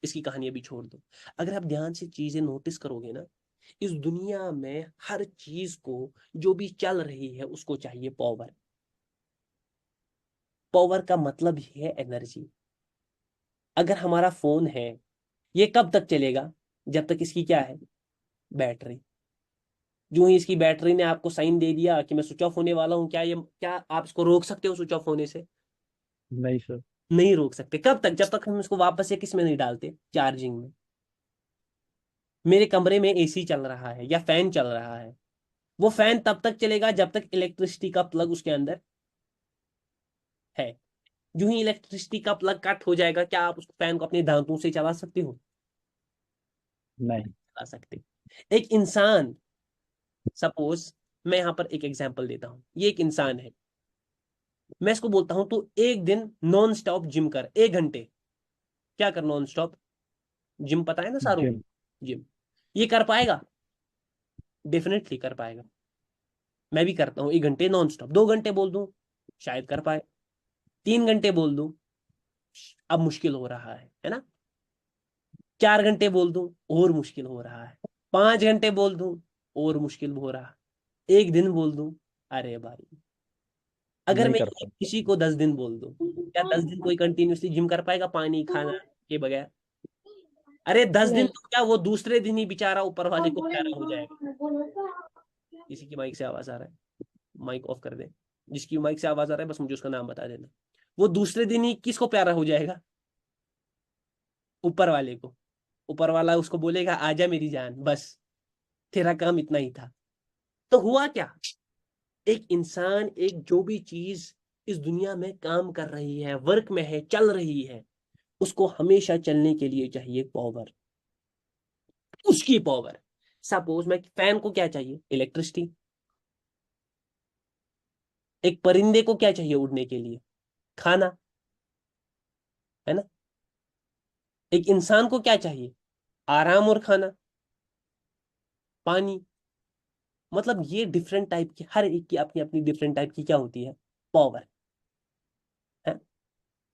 इसकी कहानी अभी छोड़ दो। अगर आप ध्यान से चीजें नोटिस करोगे ना, इस दुनिया में हर चीज को, जो भी चल रही है, उसको चाहिए पावर। पावर का मतलब ही है एनर्जी। अगर हमारा फोन है, ये कब तक चलेगा, जब तक इसकी क्या है, बैटरी। जो ही इसकी बैटरी ने आपको साइन दे दिया कि मैं स्विच ऑफ होने वाला हूं, क्या आप इसको रोक सकते हो स्विच ऑफ होने से? नहीं सर। नहीं रोक सकते। कब तक? जब तक हम इसको वापस से किस में नहीं डालते, चार्जिंग में। मेरे कमरे में एसी चल रहा है या फैन चल रहा है, वो फैन तब तक चलेगा जब तक इलेक्ट्रिसिटी का प्लग उसके अंदर है। जो ही इलेक्ट्रिसिटी का प्लग कट हो जाएगा, क्या आप उस फैन को अपने दांतों से चला सकते हो? नहीं। चला सकते। एक इंसान, सपोज मैं यहां पर एक एग्जांपल देता हूं, ये एक इंसान है, मैं इसको बोलता हूं तू एक दिन नॉन स्टॉप जिम कर, 1 घंटे। क्या कर नॉन स्टॉप? जिम, पता है ना सारों को? जिम। जिम। ये कर पाएगा? डेफिनेटली कर पाएगा। मैं भी करता हूँ 1 घंटे नॉन स्टॉप। 2 घंटे बोल दूं, शायद कर पाए। 3 घंटे बोल दूं, अब मुश्किल हो रहा है ना? 4 घंटे बोल दूं, और मुश्किल हो रहा है। 5 घंटे बोल दूं, और मुश्किल हो रहा है। 1 दिन बोल दूं, अरे भाई, अगर नहीं मैं कर किसी को 10 दिन बोल दूं, क्या 10 दिन कोई कंटिन्यूअसली जिम कर पाएगा पानी खाना के बगैर? अरे 10 दिन तो क्या, वो दूसरे दिन ही बेचारा ऊपर वाले को प्यारा हो जाएगा। किसी की माइक से आवाज आ रहा है, माइक ऑफ कर दे। जिसकी माइक से आवाज आ रहा है बस मुझे उसका नाम बता देना। वो दूसरे दिन ही किसको प्यारा हो जाएगा? ऊपर वाले को। ऊपर वाला उसको बोलेगा आजा मेरी जान, बस तेरा काम इतना ही था। तो हुआ क्या, एक इंसान, एक जो भी चीज इस दुनिया में काम कर रही है, वर्क में है, चल रही है, उसको हमेशा चलने के लिए चाहिए पावर, उसकी पावर। सपोज मैं फैन को क्या चाहिए, इलेक्ट्रिसिटी। एक परिंदे को क्या चाहिए उड़ने के लिए, खाना, है ना? एक इंसान को क्या चाहिए, आराम और खाना, पानी। मतलब ये डिफरेंट टाइप की, हर एक की अपनी अपनी डिफरेंट टाइप की क्या होती है, पावर है।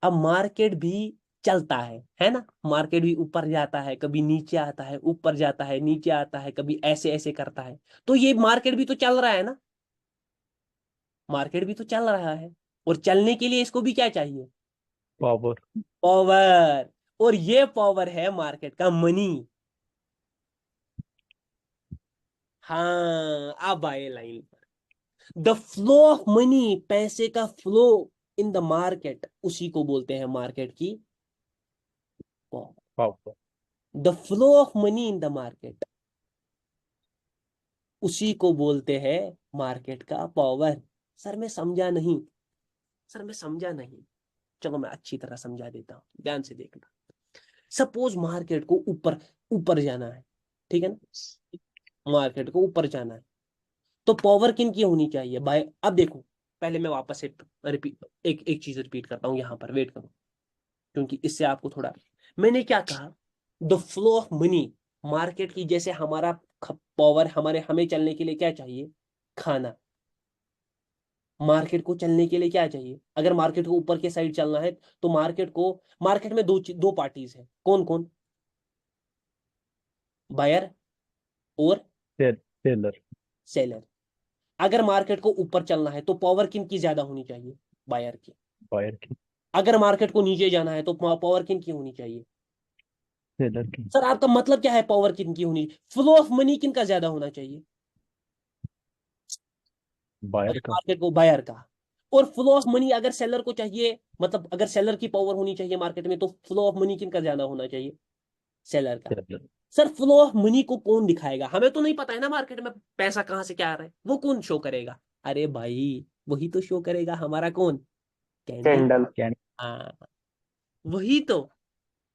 अब मार्केट भी चलता है ना? मार्केट भी ऊपर जाता है, कभी नीचे आता है, ऊपर जाता है, नीचे आता है, कभी ऐसे ऐसे करता है। तो ये मार्केट भी तो चल रहा है ना? मार्केट भी तो चल रहा है, और चलने के लिए इसको भी क्या चाहिए, पावर। पावर। और ये पावर है मार्केट का मनी। हाँ, अब आए लाइन पर। द फ्लो ऑफ मनी, पैसे का फ्लो इन द मार्केट, उसी को बोलते हैं मार्केट की power. Power. The flow of money in the market, उसी को बोलते हैं मार्केट का पावर। सर मैं समझा नहीं, सर मैं समझा नहीं, चलो मैं अच्छी तरह समझा देता हूँ, ध्यान से देखना। सपोज मार्केट को ऊपर ऊपर जाना है, ठीक है ना, मार्केट को ऊपर जाना है, तो पावर किन की होनी चाहिए बाय। अब देखो, पहले मैं वापस से रिपीट, एक चीज रिपीट करता हूँ यहाँ पर, वेट करो, क्योंकि इससे आपको थोड़ा, मैंने क्या कहा, the flow of money market की, जैसे हमारा पावर, हमें चलने के लिए क्या चाहिए, खाना। मार्केट को चलने के लिए क्या चाहिए, अगर मार्केट को ऊपर के साइड चलना है तो मार्केट में दो पार्टीज है, कौन कौन, बायर और सेलर। सेलर। अगर मार्केट को ऊपर चलना है तो पावर किन की ज्यादा होनी चाहिए, बायर की। बायर की। अगर मार्केट को नीचे जाना है तो पावर किन की होनी चाहिए। सेलर की। सर आपका मतलब क्या है, पावर किन की होनी, फ्लो ऑफ मनी किन का ज्यादा होना चाहिए, बायर का। मार्केट को, बायर का। और फ्लो ऑफ मनी अगर सेलर को चाहिए, मतलब अगर सेलर की पावर होनी चाहिए मार्केट में, तो फ्लो ऑफ मनी किन का ज्यादा होना चाहिए, सेलर का। Seller. Sir flow of money को कौन दिखाएगा, हमें तो नहीं पता है ना मार्केट में पैसा कहाँ से क्या आ रहा है, वो कौन शो करेगा, अरे भाई वही तो शो करेगा हमारा कौन, कैंडल। कैंडल। कैन। हाँ, वही तो।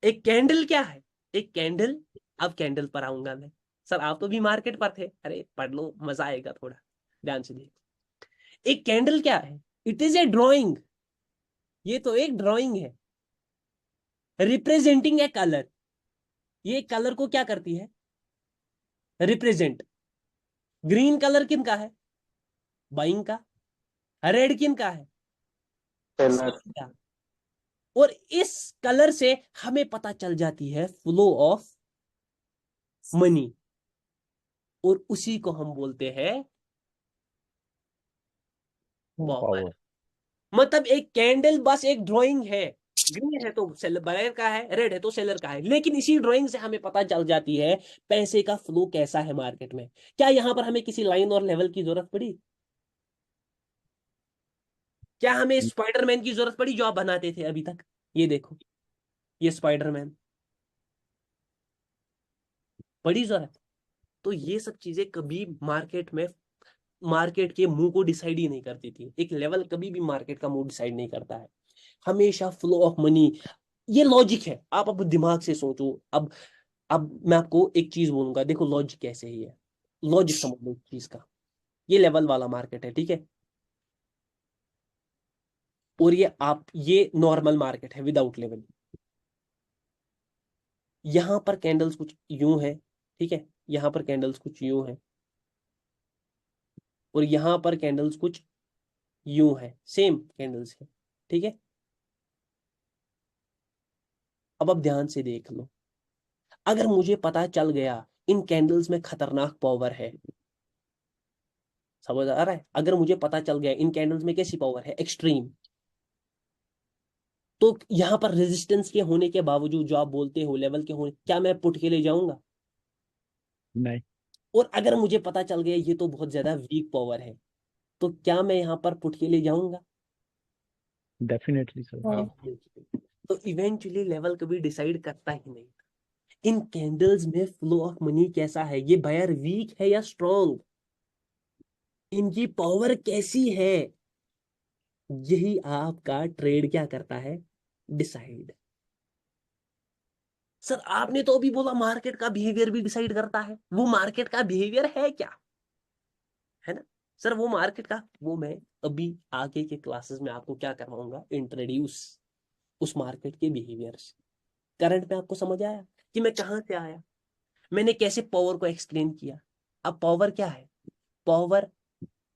एक कैंडल क्या है, एक कैंडल, अब कैंडल पर आऊंगा मैं। सर आप तो भी मार्केट पर थे, अरे पढ़ लो, मजा आएगा थोड़ा, ध्यान से देखो। एक कैंडल क्या है, इट इज ए ड्रॉइंग, ये तो एक ड्रॉइंग है, रिप्रेजेंटिंग ए कलर। ये कलर को क्या करती है, रिप्रेजेंट। ग्रीन कलर किन का है, बाइंग का। रेड किन का है, सेलर। सेलिंग का। और इस कलर से हमें पता चल जाती है फ्लो ऑफ मनी, और उसी को हम बोलते हैं पावर। पावर। मतलब एक कैंडल बस एक ड्राइंग है, ग्रीन है तो सेलर बायर का है, रेड है तो सेलर का है, लेकिन इसी ड्राइंग से हमें पता चल जाती है पैसे का फ्लो कैसा है मार्केट में। क्या यहां पर हमें किसी लाइन और लेवल की जरूरत पड़ी, क्या हमें स्पाइडरमैन की जरूरत पड़ी जो आप बनाते थे अभी तक, ये देखो, ये स्पाइडरमैन, पड़ी जरूरत। तो ये सब चीजें कभी मार्केट के मुंह को डिसाइड ही नहीं करती थी, एक लेवल कभी भी मार्केट का मुंह डिसाइड नहीं करता है, हमेशा फ्लो ऑफ मनी। ये लॉजिक है, आप अब दिमाग से सोचो। अब मैं आपको एक चीज बोलूंगा, देखो लॉजिक कैसे ही है, लॉजिक समझ लो इस चीज का। ये लेवल वाला मार्केट है, ठीक है, और ये नॉर्मल मार्केट है विदाउट लेवल। यहां पर कैंडल्स कुछ यूं है, ठीक है, यहां पर कैंडल्स कुछ यूं है, और यहां पर कैंडल्स कुछ यूं है, सेम कैंडल्स है, ठीक है। अब आप ध्यान से देख लो, अगर मुझे पता चल गया इन कैंडल्स में खतरनाक पावर है, समझ आ रहा है, अगर मुझे पता चल गया इन कैंडल्स में कैसी पावर है, एक्सट्रीम, तो यहां पर रेजिस्टेंस के होने के बावजूद जो आप बोलते हो लेवल के होने, क्या मैं पुट के ले जाऊंगा। नहीं। और अगर मुझे पता चल गया ये तो बहुत ज्यादा वीक पावर है, तो क्या मैं यहां पर पुट के ले जाऊंगा। Definitely sir. हाँ। तो इवेंचुअली लेवल कभी डिसाइड करता ही नहीं। इन कैंडल्स में फ्लो ऑफ मनी कैसा है, ये बायर वीक है या स्ट्रॉन्ग, इनकी पावर कैसी है, यही आपका ट्रेड क्या करता है, डिसाइड। सर आपने तो अभी बोला मार्केट का बिहेवियर भी डिसाइड करता है, वो मार्केट का बिहेवियर है क्या, है ना। सर वो मार्केट का, वो मैं अभी आगे के क्लासेस में आपको क्या करवाऊंगा, इंट्रोड्यूस उस मार्केट के बिहेवियर से। करंट में आपको समझ आया कि मैं कहां से आया, मैंने कैसे पावर को एक्सप्लेन किया। अब पावर क्या है, power,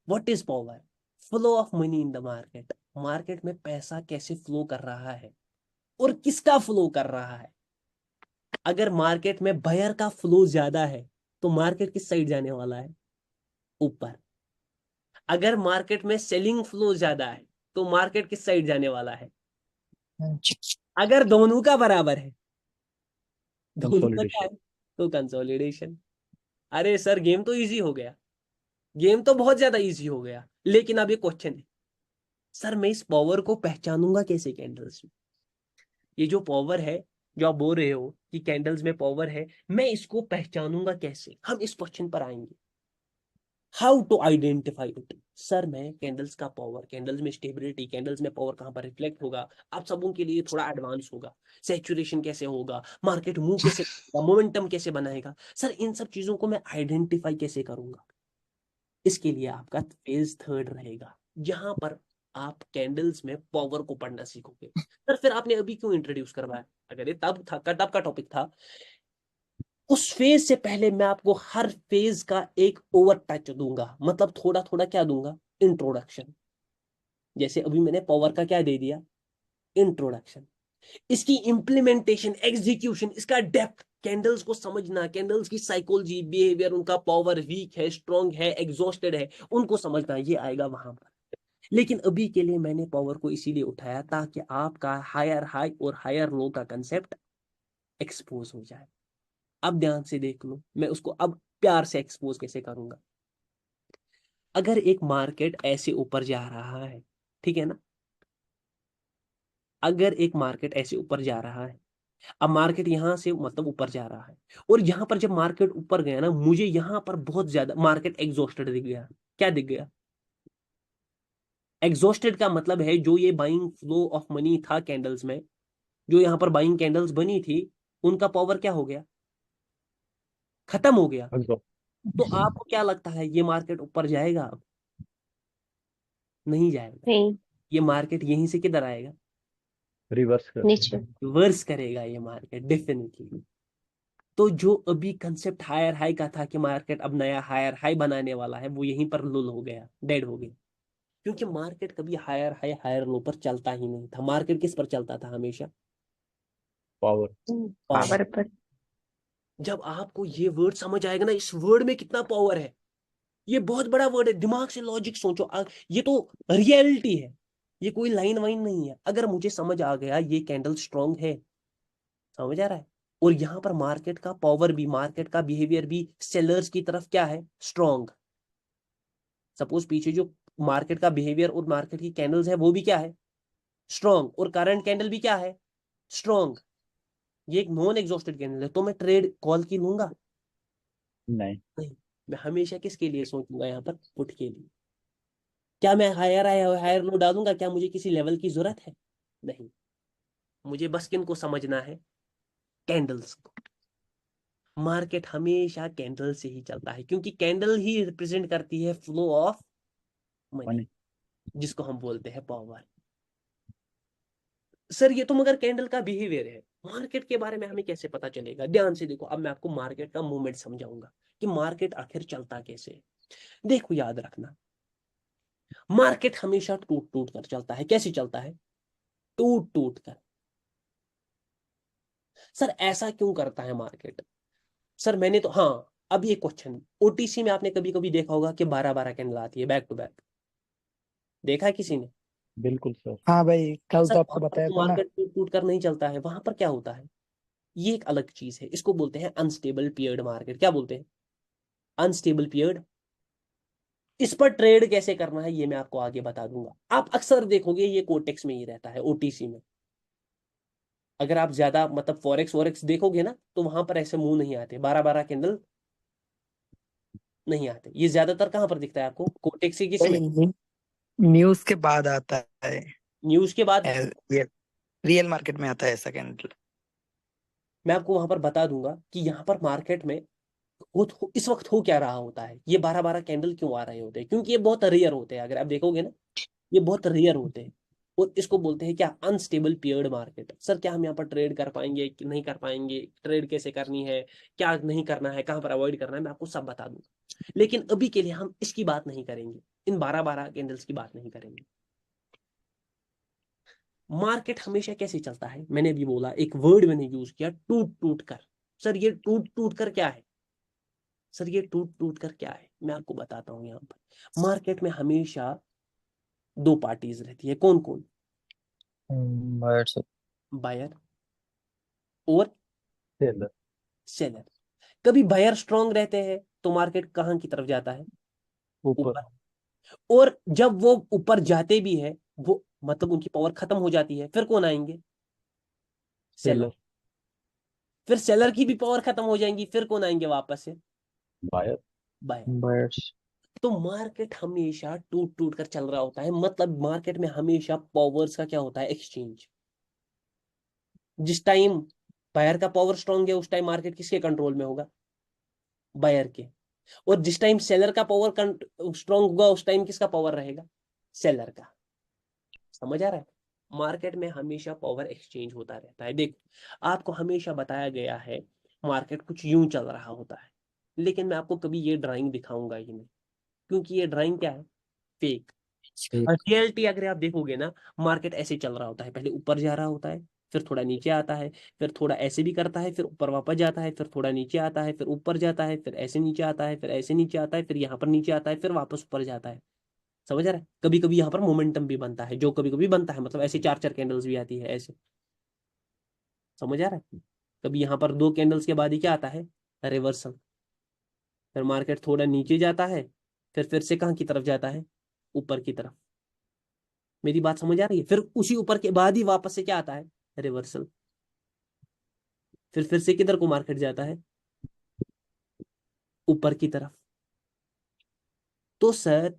what is power, flow of money in the market, market में पैसा कैसे फ्लो कर रहा है और किसका फ्लो कर रहा है। अगर मार्केट में बायर का फ्लो ज्यादा है तो मार्केट किस साइड जाने वाला है, ऊपर। अगर मार्केट में सेलिंग फ्लो ज्यादा है तो मार्केट किस साइड जाने वाला है, अगर दोनों का बराबर है, दोनों का क्या कंसोलिडेशन। है, तो कंसोलिडेशन। अरे सर गेम तो इजी हो गया, गेम तो बहुत ज्यादा इजी हो गया, लेकिन अब ये क्वेश्चन है, सर मैं इस पावर को पहचानूंगा कैसे कैंडल्स में। ये जो पावर है जो आप बोल रहे हो कि कैंडल्स में पावर है, मैं इसको पहचानूंगा कैसे? हम इस क्वेश्चन पर आएंगे, how to identify it. Sir मैं कैंडल्स का पावर, कैंडल्स में स्टेबिलिटी, कैंडल्स में पावर कहाँ पर रिफ्लेक्ट होगा, आप सबों के लिए थोड़ा एडवांस होगा। सैचुरेशन कैसे होगा, मार्केट मूव कैसे करेगा, मोमेंटम कैसे बनाएगा, सर इन सब चीजों को मैं आइडेंटिफाई कैसे करूंगा? इसके लिए आपका फेज थर्ड रहेगा, जहां पर आप कैंडल्स में पावर को पढ़ना सीखोगे। सर फिर आपने अभी क्यों इंट्रोड्यूस करवाया? अगर ये तब का टॉपिक था, उस फेज से पहले मैं आपको हर फेज का एक ओवर टच दूंगा, मतलब थोड़ा थोड़ा क्या दूंगा, इंट्रोडक्शन। जैसे अभी मैंने पावर का क्या दे दिया, इंट्रोडक्शन। इसकी इंप्लीमेंटेशन, एग्जीक्यूशन, इसका डेप्थ, कैंडल्स को समझना, कैंडल्स की साइकोलॉजी, बिहेवियर, उनका पावर वीक है, स्ट्रांग है, एग्जॉस्टेड है, उनको समझना, ये आएगा वहां पर। लेकिन अभी के लिए मैंने पावर को इसीलिए उठाया ताकि आपका हायर हाई और हायर लो का कंसेप्ट एक्सपोज हो जाए। अब ध्यान से देख लो, मैं उसको अब प्यार से एक्सपोज कैसे करूंगा। अगर एक मार्केट ऐसे ऊपर जा रहा है, ठीक है ना, अगर एक मार्केट ऐसे ऊपर जा रहा है, अब मार्केट यहां से मतलब ऊपर जा रहा है, और यहां पर जब मार्केट ऊपर गया ना, मुझे यहां पर बहुत ज्यादा मार्केट एग्जॉस्टेड दिख गया। क्या दिख गया? एग्जॉस्टेड का मतलब है जो ये बाइंग फ्लो ऑफ मनी था कैंडल्स में, जो यहां पर बाइंग कैंडल्स बनी थी, उनका पावर क्या हो गया, खत्म हो गया। एग्जॉस्ट। तो आपको क्या लगता है ये मार्केट ऊपर जाएगा? अब नहीं जाएगा। नहीं, ये मार्केट यहीं से किधर आएगा, रिवर्स कर नीचे। रिवर्स करेगा ये मार्केट डेफिनेटली। तो जो अभी कंसेप्ट हायर हाई का था कि मार्केट अब नया हायर हाई बनाने वाला है, वो यहीं पर लुल हो गया, डेड हो गया। क्योंकि मार्केट कभी हायर हाई हायर लो पर चलता ही नहीं था। मार्केट किस पर चलता था हमेशा? पावर। पावर। पावर पर। जब आपको ये वर्ड समझ आएगा ना, इस वर्ड में कितना पावर है, ये बहुत बड़ा वर्ड है, दिमाग से लॉजिक सोचो। ये तो रियलिटी है, ये कोई लाइन वाइन नहीं है। अगर मुझे समझ आ गया ये कैंडल स्ट्रांग है, समझ आ रहा है, और यहां पर मार्केट का पावर भी, मार्केट का बिहेवियर भी सेलर्स की तरफ क्या है, स्ट्रांग। सपोज पीछे जो मार्केट का बिहेवियर और मार्केट की कैंडल्स है वो भी क्या है, स्ट्रांग, और करंट कैंडल भी क्या है, स्ट्रांग। ये एक नॉन एग्जॉस्टेड कैंडल है, तो मैं ट्रेड कॉल की लूंगा? नहीं। नहीं। मैं हमेशा किसके लिए सोचूंगा यहाँ पर, पुट के लिए। क्या मैं हायर हायर लो डालूंगा? क्या मुझे किसी लेवल की जरूरत है? नहीं। मुझे बस किन को समझना है, कैंडल्स को। मार्केट हमेशा कैंडल से ही चलता है, क्योंकि कैंडल ही रिप्रेजेंट करती है फ्लो ऑफ मनी, मनी। जिसको हम बोलते हैं पावर। सर ये तो मगर कैंडल का बिहेवियर है, मार्केट के बारे में हमें कैसे पता चलेगा? ध्यान से देखो, अब मैं आपको मार्केट का मूवमेंट समझाऊंगा कि मार्केट आखिर चलता कैसे है। देखो याद रखना, मार्केट हमेशा टूट टूट कर चलता है। कैसे चलता है? टूट टूट कर। सर ऐसा क्यों करता है मार्केट? सर मैंने तो, हाँ, अब ये क्वेश्चन, ओटीसी में आपने कभी कभी देखा होगा कि 12-12 कैंडल आती है बैक टू बैक, देखा है किसी ने? बिल्कुल सर। हाँ भाई, कल सर तो आपको वहां पर बताया तो था ना। मार्केट टूट टूट कर नहीं चलता है, वहां पर क्या होता है, ये एक अलग चीज है, इसको बोलते हैं अनस्टेबल पीरियड मार्केट। क्या बोलते हैं? Unstable period. इस पर ट्रेड कैसे करना है ये मैं आपको आगे बता दूंगा। आप अक्सर देखोगे ये कोटेक्स में ही रहता है, ओटीसी में। अगर आप ज्यादा मतलब फॉरेक्स वॉरेक्स देखोगे ना, तो वहां पर ऐसे मुंह नहीं आते, 12-12 कैंडल नहीं आते। ये ज्यादातर कहां पर दिखता है आपको, कोटेक्स की किस में, भाई न्यूज के बाद आता है। न्यूज के बाद। ये रियल मार्केट में आता है ऐसा कैंडल। मैं आपको वहां पर बता दूंगा कि यहाँ पर मार्केट में इस वक्त हो क्या रहा होता है, ये 12-12 कैंडल क्यों आ रहे होते हैं, क्योंकि ये बहुत रेयर होते हैं। अगर आप देखोगे ना, ये बहुत रेयर होते हैं, और इसको बोलते हैं क्या, अनस्टेबल पीरियड मार्केट। सर क्या हम यहाँ पर ट्रेड कर पाएंगे कि नहीं कर पाएंगे, ट्रेड कैसे करनी है, क्या नहीं करना है, कहाँ पर अवॉइड करना है, मैं आपको सब बता दूंगा। लेकिन अभी के लिए हम इसकी बात नहीं करेंगे, इन 12-12 कैंडल्स की बात नहीं करेंगे। मार्केट हमेशा कैसे चलता है, मैंने भी बोला, एक वर्ड मैंने यूज किया, टूट टूट कर। सर ये टूट टूट कर क्या है? सर ये टूट टूट कर क्या है, मैं आपको बताता हूं। यहाँ पर मार्केट में हमेशा दो पार्टीज रहती है, कौन कौन? बायर से। बायर और सेलर। सेलर। कभी बायर स्ट्रांग रहते हैं तो मार्केट कहाँ की तरफ जाता है, ऊपर। ऊपर। और जब वो ऊपर जाते भी है, वो मतलब उनकी पावर खत्म हो जाती है, फिर कौन आएंगे, सेलर। सेलर। फिर सेलर की भी पावर खत्म हो जाएंगी, फिर कौन आएंगे वापस से? बायर। बायर। Buyers. तो मार्केट हमेशा टूट टूट कर चल रहा होता है, मतलब मार्केट में हमेशा पावर्स का क्या होता है? एक्सचेंज। जिस टाइम बायर का पावर स्ट्रांग है, उस टाइम मार्केट किसके कंट्रोल में होगा? बायर के। और जिस टाइम सेलर का पावर स्ट्रांग होगा, उस टाइम किसका पावर रहेगा? सेलर का। समझ आ रहा है? मार्केट में हमेशा पावर एक्सचेंज होता रहता है। देखो, आपको हमेशा बताया गया है मार्केट कुछ यूं चल रहा होता है, लेकिन मैं आपको कभी ये ड्राइंग दिखाऊंगा ही नहीं, क्योंकि ये ड्राइंग क्या है? फेक। Fake. रियलिटी अगर आप देखोगे ना, मार्केट ऐसे चल रहा होता है, पहले ऊपर जा रहा होता है, फिर थोड़ा नीचे आता है, फिर थोड़ा ऐसे भी करता है, फिर ऊपर वापस जाता है, फिर थोड़ा नीचे आता है, फिर ऊपर जाता है, फिर ऐसे नीचे आता है, फिर ऐसे नीचे आता है, फिर यहाँ पर नीचे आता है, फिर वापस ऊपर जाता है। समझ आ रहा है? कभी कभी यहाँ पर मोमेंटम भी बनता है, जो कभी कभी बनता है, मतलब ऐसे चार चार कैंडल्स भी आती है ऐसे। समझ आ रहा है? कभी यहाँ पर दो कैंडल्स के बाद ही क्या आता है? रिवर्सल। फिर मार्केट थोड़ा नीचे जाता है, फिर से कहाँ की तरफ जाता है? ऊपर की तरफ। मेरी बात समझ आ रही है? फिर उसी ऊपर के बाद ही वापस से क्या आता है? रिवर्सल। फिर से किधर को मार्केट जाता है? ऊपर की तरफ। तो सर,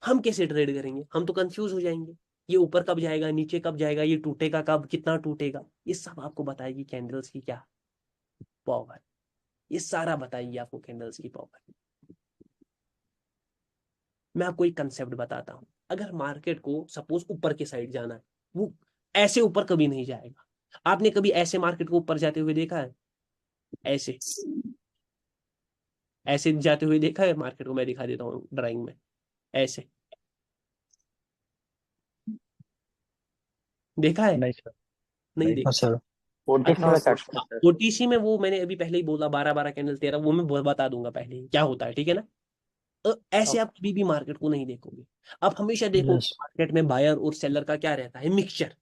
हम कैसे ट्रेड करेंगे? हम तो कंफ्यूज हो जाएंगे, ये ऊपर कब जाएगा, नीचे कब जाएगा, ये टूटेगा कब, कितना टूटेगा? ये सब आपको बताएगी कैंडल्स की क्या पावर। ये सारा बताएगी आपको कैंडल्स की पावर। मैं आपको एक कंसेप्ट बताता हूं। अगर मार्केट को सपोज ऊपर के साइड जाना है, वो ऐसे ऊपर कभी नहीं जाएगा। आपने कभी ऐसे मार्केट को ऊपर जाते हुए देखा है? ऐसे ऐसे जाते हुए देखा है मार्केट को? मैं दिखा देता हूँ ड्राइंग में। ऐसे देखा है? नहीं सर। नहीं नहीं। देखा। No, sir. ओटीसी अच्छा, में करते हैं सर। ओटीसी में वो मैंने अभी पहले ही बोला, 12 12 कैंडल 13, वो मैं बता दूंगा पहले ही क्या होता है, ठीक है ना? तो ऐसे ओके। आप कभी भी मार्केट को नहीं देखोगे। आप हमेशा देखोगे Yes. मार्केट में बायर और सेलर का क्या रहता है? मिक्सचर।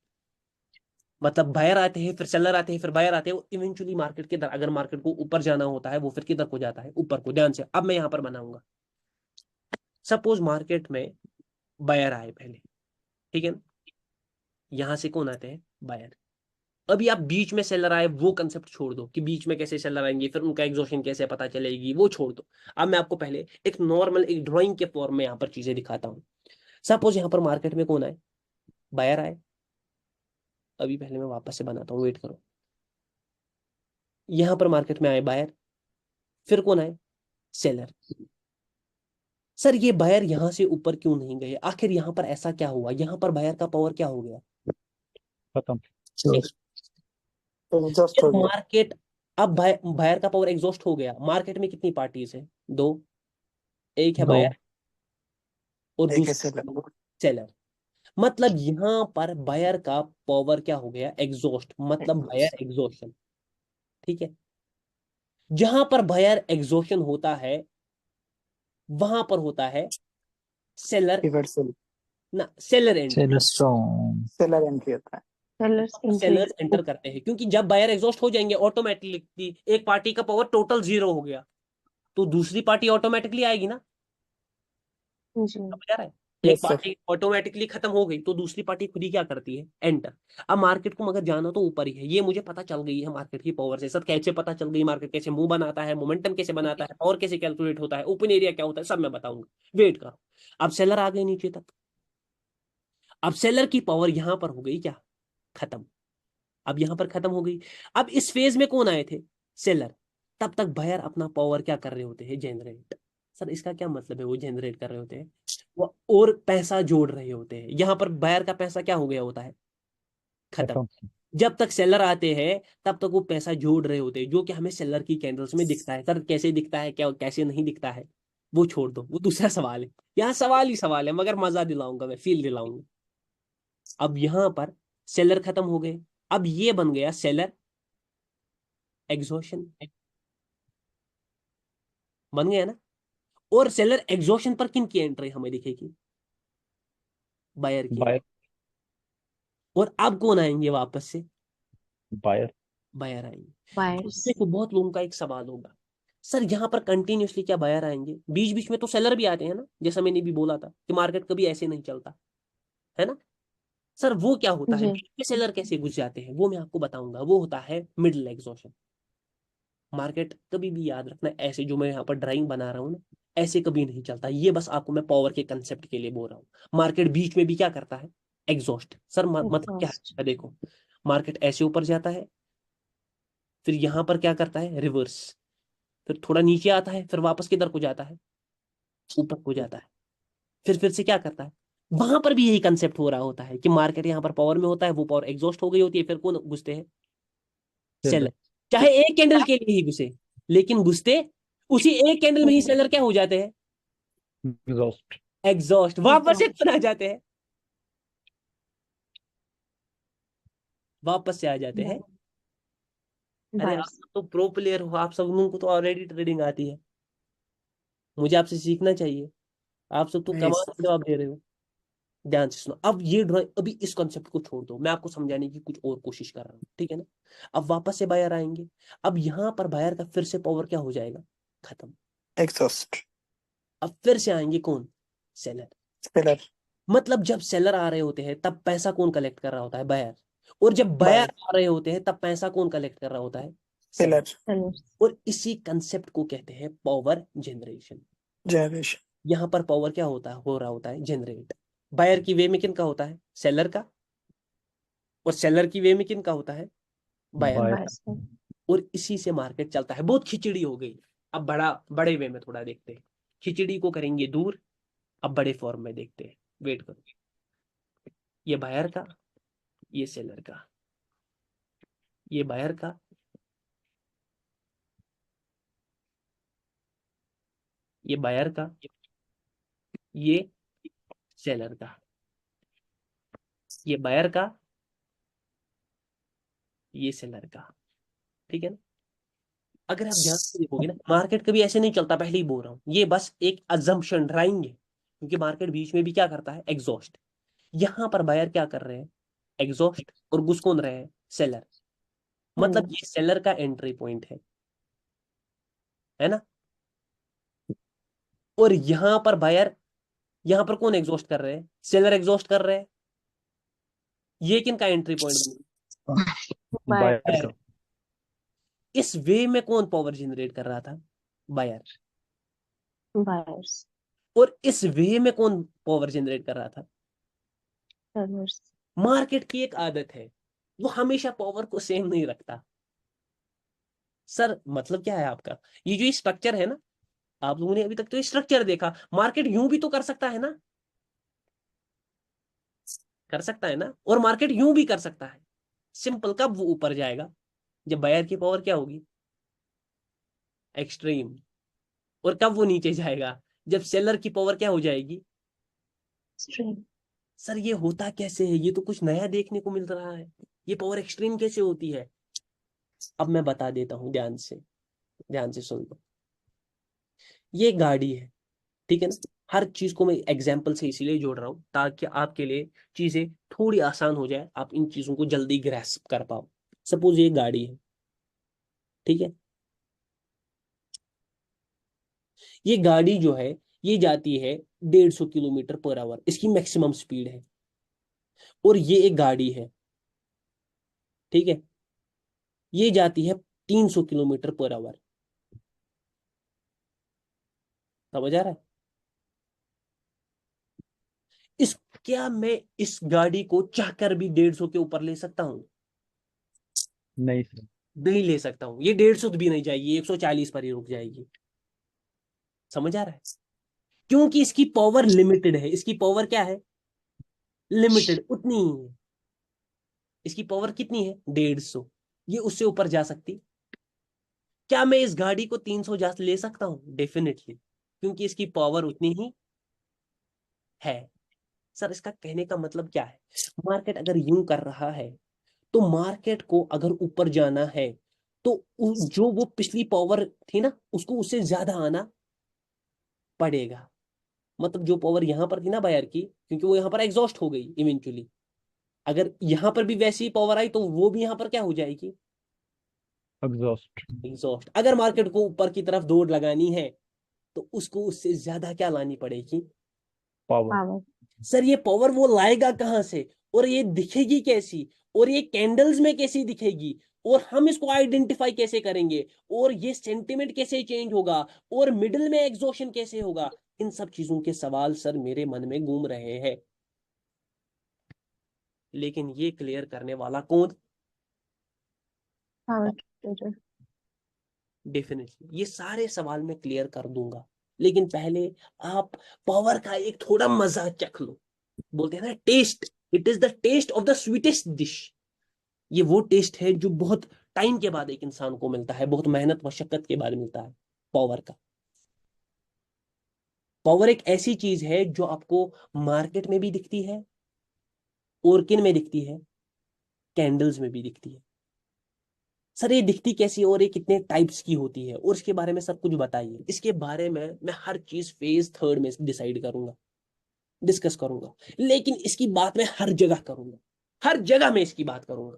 मतलब बायर आते हैं, फिर सेलर आते हैं, फिर बायर आते हैं, इवेंचुअली मार्केट के अगर मार्केट को ऊपर जाना होता है, वो फिर किधर को जाता है? ऊपर को। ध्यान से अब मैं यहाँ पर बनाऊंगा। सपोज मार्केट में बायर आए पहले, ठीक है ना? यहाँ से कौन आते हैं? बायर। अभी आप बीच में सेलर आए, वो कंसेप्ट छोड़ दो कि बीच में कैसे सेलर आएंगे, फिर उनका एग्जॉशन कैसे पता चलेगी, वो छोड़ दो। अब मैं आपको पहले एक नॉर्मल एक ड्राइंग के फॉर्म में यहाँ पर चीजें दिखाता हूँ। सपोज यहाँ पर मार्केट में कौन आए? बायर आए। अभी पहले मैं वापस से बनाता हूँ, वेट करो। यहाँ पर मार्केट में आए बायर, फिर कौन आए? सेलर। सर, ये बायर यहाँ से ऊपर क्यों नहीं गए? आखिर यहाँ पर ऐसा क्या हुआ? यहाँ पर बायर का पावर क्या हो गया? खत्म। Sure. एग्जॉस्ट हो जब गया। मार्केट, अब बायर का पावर एग्जॉस्ट हो गया, मार्केट में कितनी पार्टीज है? दो। एक है No. बायर और एक दूसरी ऐसे लगो। सेलर। मतलब यहां पर बायर का पावर क्या हो गया? एग्जॉस्ट, मतलब बायर एग्जॉशन। ठीक है? जहां पर बायर एग्जॉशन होता है, वहां पर होता है सेलर, रिवर्सल। ना seller entry. Seller strong. Seller entry होता है। सेलर्स एंटर करते हैं, क्योंकि जब बायर एग्जॉस्ट हो जाएंगे, ऑटोमेटिकली एक पार्टी का पावर टोटल 0 हो गया, तो दूसरी पार्टी ऑटोमेटिकली आएगी ना? समझ आ रहा है? एक यस सर। पार्टी ऑटोमेटिकली खत्म हो गई, तो दूसरी पार्टी खुद ही क्या करती है? एंटर। अब मार्केट को मगर जाना तो ऊपर ही है, ये मुझे पता चल गई है मार्केट की पावर से। सर कैसे पता चल गई? मार्केट कैसे मुंह बनाता है, मोमेंटम कैसे बनाता है, पावर कैसे कैलकुलेट होता है, ओपन एरिया क्या होता है, सब मैं बताऊंगा। वेट करो। अब सेलर आ गए नीचे तक। अब सेलर की पावर यहां पर हो गई क्या? खत्म। अब यहां पर खत्म हो गई। अब इस फेज में कौन आए थे? सेलर। तब तक बायर अपना पावर क्या कर रहे होते हैं? जनरेट। सर इसका क्या मतलब है? वो जनरेट कर रहे होते हैं, वो और पैसा जोड़ रहे होते हैं। यहां पर बायर का पैसा क्या हो गया होता है? खत्म। खत्म। जब तक सेलर आते हैं, तब तक वो पैसा जोड़ रहे होते हैं, जो कि हमें सेलर की कैंडल्स में दिखता है। सर कैसे दिखता है, क्या कैसे नहीं दिखता है, वो छोड़ दो, वो दूसरा सवाल है। यहाँ सवाल ही सवाल है, मगर मजा दिलाऊंगा, मैं फील दिलाऊंगा। अब यहां पर सेलर खत्म हो गए, अब ये बन गया सेलर एग्जॉशन। बन गया ना? और सेलर एग्जॉशन पर किन की एंट्री हमें दिखेगी? बायर की। बायर। और अब कौन आएंगे वापस से? बायर। बायर आएंगे। Buyers. देखो, बहुत लोगों का एक सवाल होगा, सर यहाँ पर कंटिन्यूअसली क्या बायर आएंगे? बीच बीच में तो सेलर भी आते हैं ना, जैसा मैंने भी बोला था कि मार्केट कभी ऐसे नहीं चलता है ना? सर वो क्या होता है, जी. बीच में सेलर कैसे घुस जाते हैं? वो मैं आपको बताऊंगा। वो होता है मिडिल एग्जॉशन। मार्केट कभी भी याद रखना, ऐसे जो मैं यहाँ पर ड्राइंग बना रहा हूँ ना, ऐसे कभी नहीं चलता। ये बस आपको मैं पावर के कंसेप्ट के लिए बोल रहा हूँ। मार्केट बीच में भी क्या करता है? एग्जॉस्ट। सर मतलब क्या एग्जॉस्ट। है? देखो, मार्केट ऐसे ऊपर जाता है, फिर यहाँ पर क्या करता है? रिवर्स, फिर थोड़ा नीचे आता है, फिर वापस किधर को जाता है? ऊपर को जाता है, फिर से क्या करता है? वहां पर भी यही कंसेप्ट हो रहा होता है कि मार्केट यहाँ पर पावर में होता है, वो पावर एग्जॉस्ट हो गई होती है, फिर कौन घुसते हैं? सेलर। सेलर चाहे एक कैंडल के लिए ही घुसे, लेकिन घुसते उसी एक कैंडल में ही सेलर क्या हो जाते हैं? Exhaust exhaust. वापस से कौन आ जाते हैं? वापस से आ जाते हैं। अरे आप बायर्स। सब तो प्रो प्लेयर हो, आप सब लोगों को तो ऑलरेडी ट्रेडिंग आती है, मुझे आपसे सीखना चाहिए। आप सब तो नाइस। कमाल के जवाब दे रहे हो। ध्यान से सुनो, अब ये ड्राइंग, अभी इस कॉन्सेप्ट को छोड़ दो, मैं आपको समझाने की कुछ और कोशिश कर रहा हूँ, ठीक है ना? अब वापस से बायर आएंगे। अब यहाँ पर बायर का फिर से पावर क्या हो जाएगा? खत्म। एग्जॉस्ट। अब फिर से आएंगे कौन? सेलर। सेलर। मतलब जब सेलर आ रहे होते हैं तब पैसा कौन कलेक्ट कर रहा होता है? बायर। और जब बायर बायर। आ रहे होते हैं तब पैसा कौन कलेक्ट कर रहा होता है? सेलर। सेलर। सेलर्स। और इसी कंसेप्ट को कहते हैं पावर जनरेशन। जनरेशन। यहाँ पर पावर क्या होता है? हो रहा होता है जनरेट। बायर की वे में किन का होता है? सेलर का। और सेलर की वे में किन का होता है? बायर। Buyer buyers. और इसी से मार्केट चलता है। बहुत खिचड़ी हो गई। अब बड़े वे में थोड़ा देखते हैं, खिचड़ी को करेंगे दूर। अब बड़े फॉर्म में देखते हैं, वेट करो। ये बायर का, ये सेलर का, ये बायर का, ये बायर का, ये सेलर का, ये बायर का, ये सेलर का। ठीक है ना? अगर आप ध्यान से देखोगे ना, मार्केट कभी ऐसे नहीं चलता, पहले ही बोल रहा हूँ, ये बस एक अजम्पशन ड्राइंग है, क्योंकि मार्केट बीच में भी क्या करता है? एग्जॉस्ट। यहाँ पर बायर क्या कर रहे हैं? एग्जॉस्ट। और घुस कौन रहे हैं? सेलर। मतलब ये सेलर का एंट्री पॉइंट है ना? और यहाँ पर बायर, यहाँ पर कौन एग्जॉस्ट कर रहे हैं? सेलर एग्जॉस्ट कर रहे हैं। ये किन का एंट्री पॉइंट? Buyer buyer. का इस वे में कौन पावर जनरेट कर रहा था? बायर। बायर्स। और इस वे में कौन पावर जनरेट कर रहा था? सेलर्स। मार्केट की एक आदत है, वो हमेशा पावर को सेम नहीं रखता। सर मतलब क्या है आपका? ये जो स्ट्रक्चर है ना, आप लोगों ने अभी तक तो ये स्ट्रक्चर देखा, मार्केट यूं भी तो कर सकता है ना? कर सकता है ना? और मार्केट यूं भी कर सकता है। सिंपल। कब वो ऊपर जाएगा? जब बायर की पावर क्या होगी? एक्सट्रीम। और कब वो नीचे जाएगा? जब सेलर की पावर क्या हो जाएगी? स्ट्रीम। सर ये होता कैसे है? ये तो कुछ नया देखने को मिल रहा है। ये पावर एक्सट्रीम कैसे होती है? अब मैं बता देता हूं, ध्यान से सुन लो। ये गाड़ी है, ठीक है ना? हर चीज को मैं एग्जाम्पल से इसीलिए जोड़ रहा हूं ताकि आपके लिए चीजें थोड़ी आसान हो जाए, आप इन चीजों को जल्दी ग्रैस्प कर पाओ। सपोज ये गाड़ी है, ठीक है? ये गाड़ी जो है, ये जाती है 150 किलोमीटर पर आवर, इसकी मैक्सिमम स्पीड है। और ये एक गाड़ी है, ठीक है? ये जाती है 300 किलोमीटर पर आवर। समझ आ रहा है? इस क्या मैं इस गाड़ी को चाहकर भी 150 के ऊपर ले सकता हूं? नहीं सर। नहीं ले सकता हूं। ये 150 भी नहीं जाएगी, 140 पर ही रुक जाएगी। समझ आ रहा है? क्योंकि इसकी पावर लिमिटेड है। इसकी पावर क्या है? लिमिटेड, उतनी ही है। इसकी पावर कितनी है? 150। ये उससे ऊपर जा सकती? क्या मैं इस गाड़ी को 300 जा ले सकता हूं? डेफिनेटली, क्योंकि इसकी पावर उतनी ही है। सर इसका कहने का मतलब क्या है? मार्केट अगर यूं कर रहा है, तो मार्केट को अगर ऊपर जाना है, तो जो वो पिछली पावर थी ना, उसको उससे ज्यादा आना पड़ेगा। मतलब जो पावर यहां पर थी ना बायर की, क्योंकि वो यहां पर एग्जॉस्ट हो गई इवेंचुअली, अगर यहां पर भी वैसी ही पावर आई, तो वो भी यहां पर क्या हो जाएगी? Exhaust exhaust. अगर मार्केट को ऊपर की तरफ दौड़ लगानी है, तो उसको उससे ज्यादा क्या लानी पड़ेगी? Power power. सर ये पावर वो लाएगा कहां से? और ये दिखेगी कैसी, और ये कैंडल्स में कैसी दिखेगी, और हम इसको आइडेंटिफाई कैसे करेंगे, और ये सेंटिमेंट कैसे चेंज होगा, और मिडिल में एग्जॉशन कैसे होगा, इन सब चीजों के सवाल सर मेरे मन में घूम रहे हैं। लेकिन ये क्लियर करने वाला कौन? Power trader. डेफिनेटली ये सारे सवाल मैं क्लियर कर दूंगा, लेकिन पहले आप पावर का एक थोड़ा मजा चख लो। बोलते हैं ना taste, it is the taste of the sweetest dish. ये वो टेस्ट है जो बहुत टाइम के बाद एक इंसान को मिलता है, बहुत मेहनत मशक्कत के बाद मिलता है पावर का। पावर एक ऐसी चीज है जो आपको मार्केट में भी दिखती है, और किन में दिखती है, कैंडल्स में भी दिखती है। सर ये दिखती कैसी है और ये कितने टाइप्स की होती है, और इसके बारे में सब कुछ बताइए। इसके बारे में मैं हर चीज फेज 3 में डिसाइड करूंगा, डिस्कस करूंगा, लेकिन इसकी बात मैं हर जगह करूंगा, हर जगह मैं इसकी बात करूंगा।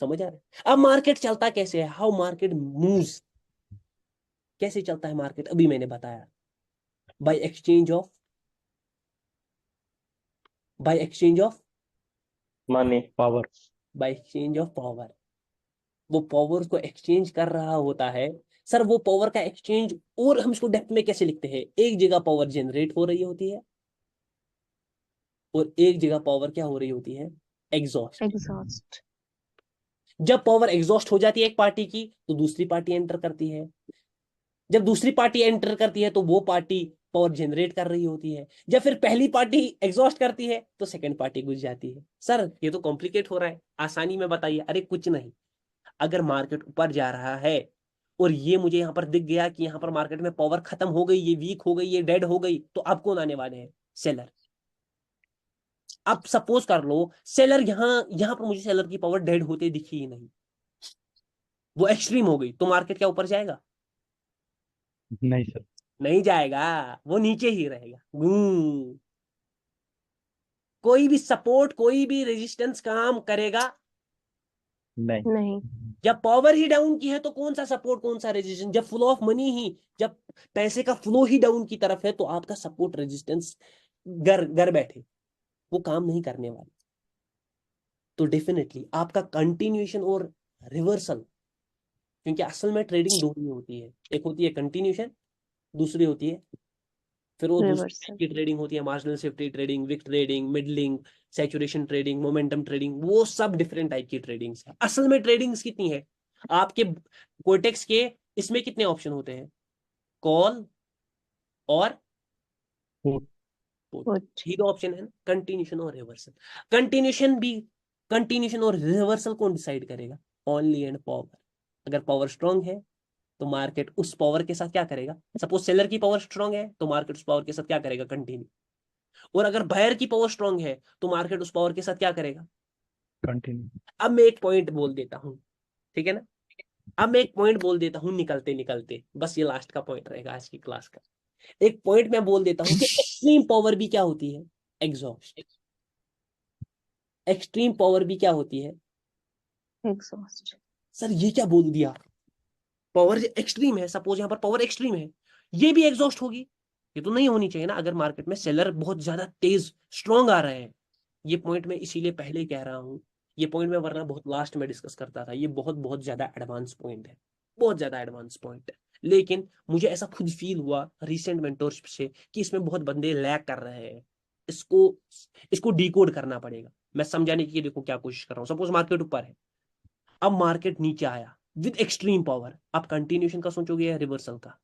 समझ आ रहा है? अब मार्केट चलता कैसे है, हाउ मार्केट मूव्स, कैसे चलता है मार्केट, अभी मैंने बताया। By exchange of money. Power. By exchange of power. वो पावर को एक्सचेंज कर रहा होता है। सर वो पावर का एक्सचेंज, और हम इसको डेप्थ में कैसे लिखते हैं, एक जगह पावर जनरेट हो रही होती है, और एक जगह पावर क्या हो रही होती है, एग्जॉस्ट। Exhaust. जब पावर एग्जॉस्ट हो जाती है एक पार्टी की, तो दूसरी पार्टी एंटर करती है। जब दूसरी पार्टी एंटर करती है तो वो पार्टी पावर जनरेट कर रही होती है। जब फिर पहली पार्टी एग्जॉस्ट करती है तो सेकंड पार्टी घुस जाती है। सर ये तो कॉम्प्लिकेट हो रहा है, आसानी में बताइए। अरे कुछ नहीं, अगर मार्केट ऊपर जा रहा है और ये मुझे यहाँ पर दिख गया कि यहाँ पर मार्केट में पावर खत्म हो गई, ये वीक हो गई, ये डेड हो गई, तो अब कौन आने वाले हैं, सेलर। अब सपोज कर लो सेलर यहाँ पर मुझे सेलर की पावर डेड होते दिखी ही नहीं, वो एक्सट्रीम हो गई, तो मार्केट क्या ऊपर जाएगा? नहीं सर। नहीं जाएगा, वो नीचे ही रहेगा। कोई भी सपोर्ट, कोई भी रेजिस्टेंस काम करेगा नहीं। नहीं. जब पावर ही डाउन की है तो कौन सा सपोर्ट, कौन सा रेजिस्टेंस? जब फ्लो ऑफ मनी ही, जब पैसे का फ्लो ही डाउन की तरफ है, तो आपका सपोर्ट रेजिस्टेंस घर बैठे, वो काम नहीं करने वाले। तो डेफिनेटली आपका कंटिन्यूएशन और रिवर्सल, क्योंकि असल में ट्रेडिंग दो ही होती है, एक होती है कंटिन्यूएशन, दूसरी होती है, फिर वो दूसरी Reversal. की ट्रेडिंग होती है marginal safety trading, weak trading, middling, saturation trading, momentum trading. वो सब डिफरेंट टाइप की ट्रेडिंग्स है। असल में ट्रेडिंग्स कितनी है आपके कोटेक्स के, इसमें कितने ऑप्शन होते हैं, कॉल और Put. Put. ही दो ऑप्शन है ना, कंटिन्यूएशन और रिवर्सल। कंटिन्यूएशन और रिवर्सल कौन डिसाइड करेगा, ओनली एंड पावर। अगर पावर स्ट्रांग है तो मार्केट उस पावर के साथ क्या करेगा, सपोज सेलर की पावर स्ट्रांग है तो मार्केट उस पावर के साथ क्या करेगा, कंटिन्यू। और अगर बायर की पावर स्ट्रांग है तो मार्केट उस पावर के साथ क्या करेगा। Continue. अब मैं एक पॉइंट बोल देता हूं, ठीक है ना, अब मैं एक पॉइंट बोल देता हूं निकलते निकलते, बस ये लास्ट का पॉइंट रहेगा आज की क्लास का। एक पॉइंट मैं बोल देता हूं कि एक्सट्रीम पावर भी क्या होती है, एग्जॉस्ट। एक्सट्रीम पावर भी क्या होती है, Exhaust. सर ये क्या बोल दिया, पावर एक्सट्रीम है, सपोज यहां पर पावर एक्सट्रीम है, ये भी एग्जॉस्ट होगी। ये तो नहीं होनी चाहिए ना, अगर मार्केट में सेलर बहुत ज्यादा तेज स्ट्रॉन्ग आ रहे हैं। ये पॉइंट मैं इसीलिए पहले कह रहा हूं, ये पॉइंट मैं वरना बहुत लास्ट में डिस्कस करता था। ये बहुत बहुत ज्यादा एडवांस पॉइंट है, बहुत ज्यादा एडवांस पॉइंट है। लेकिन मुझे ऐसा खुद फील हुआ रिसेंट मेंटोरशिप से कि इसमें बहुत बंदे लैग कर रहे हैं। इसको इसको डिकोड करना पड़ेगा। मैं समझाने की देखो क्या कोशिश कर रहा हूँ। सपोज मार्केट ऊपर है, अब मार्केट नीचे आया विद एक्सट्रीम पावर, आप कंटिन्यूएशन का सोचोगे या रिवर्सल का,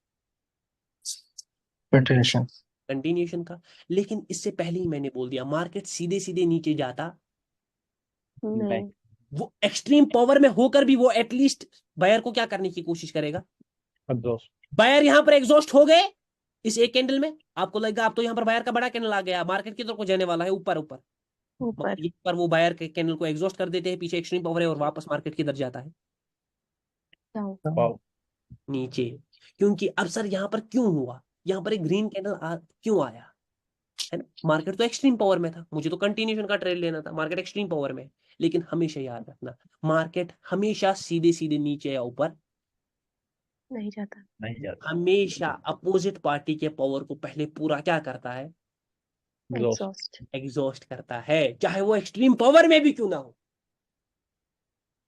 Continuation. कंटिन्यूएशन का। लेकिन इससे पहले ही मैंने बोल दिया मार्केट सीधे सीधे नीचे जाता, नहीं. वो एक्सट्रीम पावर में होकर भी वो एटलीस्ट बायर को क्या करने की कोशिश करेगा। Exhaust. बायर यहां पर एग्जॉस्ट हो गए इस एक कैंडल में, आपको लगेगा आप तो यहां पर बायर का बड़ा कैंडल आ गया, मार्केट की तरफ को जाने वाला है ऊपर ऊपर, ऊपर. मगर पर वो बायर के कैंडल को एग्जॉस्ट कर देते हैं, पीछे एक्सट्रीम पावर है और वापस मार्केट की तरफ जाता है Down. Wow. नीचे। क्योंकि अब सर यहां पर क्यों हुआ, यहां पर एक ग्रीन कैंडल क्यों आया, है ना। मार्केट तो एक्सट्रीम पावर में था, मुझे तो कंटिन्यूएशन का ट्रेड लेना था, मार्केट एक्सट्रीम पावर में। लेकिन हमेशा याद रखना, मार्केट हमेशा सीधे सीधे नीचे या ऊपर नहीं जाता. नहीं जाता। हमेशा अपोजिट पार्टी के पावर को पहले पूरा क्या करता है, Exhaust. एग्जॉस्ट एग्जॉस्ट करता है, चाहे वो एक्सट्रीम पावर में भी क्यों ना हो,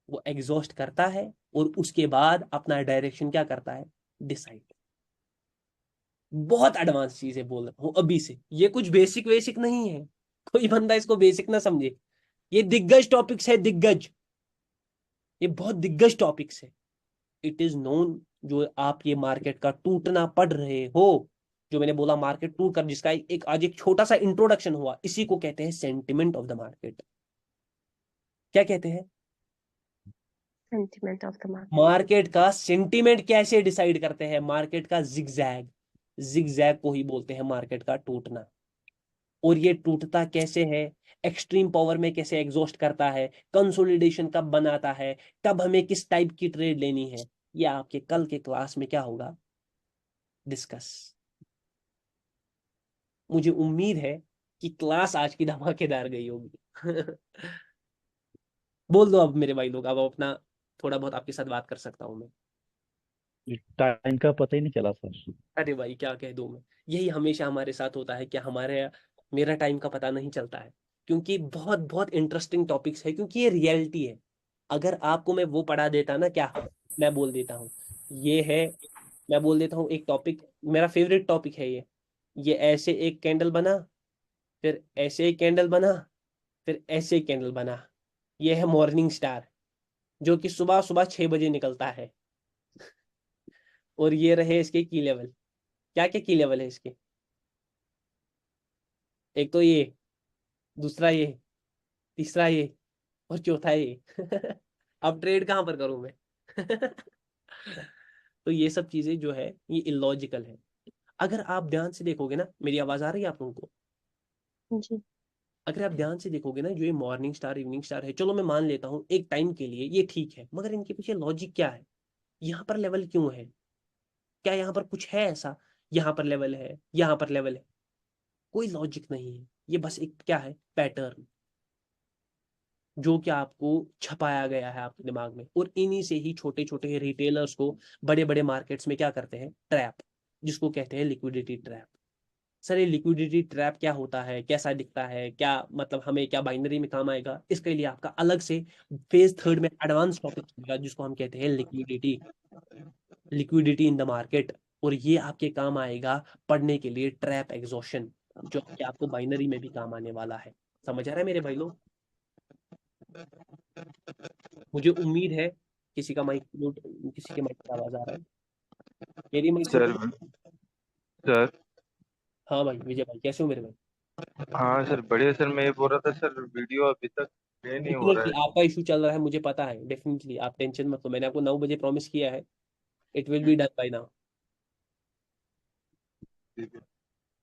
वो एग्जॉस्ट करता है और उसके बाद अपना डायरेक्शन क्या करता है, डिसाइड। बहुत एडवांस चीजें बोल रहा हूँ अभी से, ये कुछ बेसिक वेसिक नहीं है, कोई बंदा इसको बेसिक ना समझे, ये दिग्गज टॉपिक्स है, दिग्गज, ये बहुत दिग्गज टॉपिक्स है। इट इज नोन, जो आप ये मार्केट का टूटना पढ़ रहे हो, जो मैंने बोला मार्केट टूट कर, जिसका एक आज एक छोटा सा इंट्रोडक्शन हुआ, इसी को कहते हैं सेंटिमेंट ऑफ द मार्केट। क्या कहते हैं? Sentiment of the market. Market का सेंटिमेंट कैसे डिसाइड करते हैं? मार्केट का जिगजैग, जिगजैग को ही बोलते हैं मार्केट का टूटना। और ये टूटता कैसे है, एक्सट्रीम पावर में कैसे एग्जॉस्ट करता है, कंसोलिडेशन कब बनाता है, कब हमें किस टाइप की ट्रेड लेनी है, ये आपके कल के क्लास में क्या होगा, डिस्कस। मुझे उम्मीद है कि क्लास आज की धमाकेदार गई होगी। बोल दो अब मेरे भाई लोग, अब अपना थोड़ा बहुत आपके साथ बात कर सकता हूँ मैं। टाइम का पता ही नहीं चला सर। अरे भाई क्या कह दूं मैं, यही हमेशा हमारे साथ होता है कि हमारे, मेरा टाइम का पता नहीं चलता है, क्योंकि बहुत बहुत इंटरेस्टिंग टॉपिक्स है, क्योंकि ये रियलिटी है। अगर आपको मैं वो पढ़ा देता ना, क्या मैं बोल देता हूँ, ये है, मैं बोल देता हूँ एक टॉपिक, मेरा फेवरेट टॉपिक है ये ऐसे एक कैंडल बना, फिर ऐसे एक कैंडल बना, फिर ऐसे एक कैंडल बना, ये है मॉर्निंग स्टार, जो कि सुबह सुबह 6 बजे निकलता है। और ये रहे इसके की लेवल, क्या क्या की लेवल है इसके, एक तो ये, दूसरा ये, तीसरा ये, और चौथा ये। अब ट्रेड कहाँ पर करूं मैं? तो ये सब चीजें जो है ये इलॉजिकल है। अगर आप ध्यान से देखोगे ना, मेरी आवाज आ रही है आप लोगों को? जी। अगर आप ध्यान से देखोगे ना, जो ये मॉर्निंग स्टार इवनिंग स्टार है, चलो मैं मान लेता हूँ एक टाइम के लिए ये ठीक है, मगर इनके पीछे लॉजिक क्या है? यहाँ पर लेवल क्यों है? क्या यहाँ पर कुछ है ऐसा, यहाँ पर लेवल है, यहाँ पर लेवल है? कोई लॉजिक नहीं है, ये बस एक क्या है, पैटर्न, जो कि आपको छपाया गया है आपके दिमाग में। और इन्हीं से ही छोटे छोटे रिटेलर्स को बड़े बड़े मार्केट्स में क्या करते हैं, ट्रैप, जिसको कहते हैं लिक्विडिटी ट्रैप। सर ये लिक्विडिटी ट्रैप क्या होता है, कैसा दिखता है, क्या मतलब हमें क्या बाइनरी में काम आएगा, इसके लिए आपका अलग से फेज थर्ड में एडवांस टॉपिक होगा, जिसको हम कहते हैं liquidity, liquidity in the market. और ये आपके काम आएगा पढ़ने के लिए ट्रैप एग्जॉशन, जो कि आपको बाइनरी में भी काम आने वाला है। समझ आ रहा है मेरे भाई लोग? मुझे उम्मीद है किसी का माइक म्यूट, किसी के माइक की आवाज आ रहा है, मेरी माइक सर म्यूट? सर हाँ भाई विजय भाई, कैसे हो मेरे भाई? हाँ सर बढ़िया सर। मैं ये बोल रहा था सर, वीडियो अभी तक प्ले नहीं हो रहा डेफिनेटली है। आपका इशू चल रहा है, मुझे पता है, डेफिनेटली आप टेंशन मत लो, मैंने आपको 9 बजे प्रॉमिस किया है, it will be done by now. ठीक है।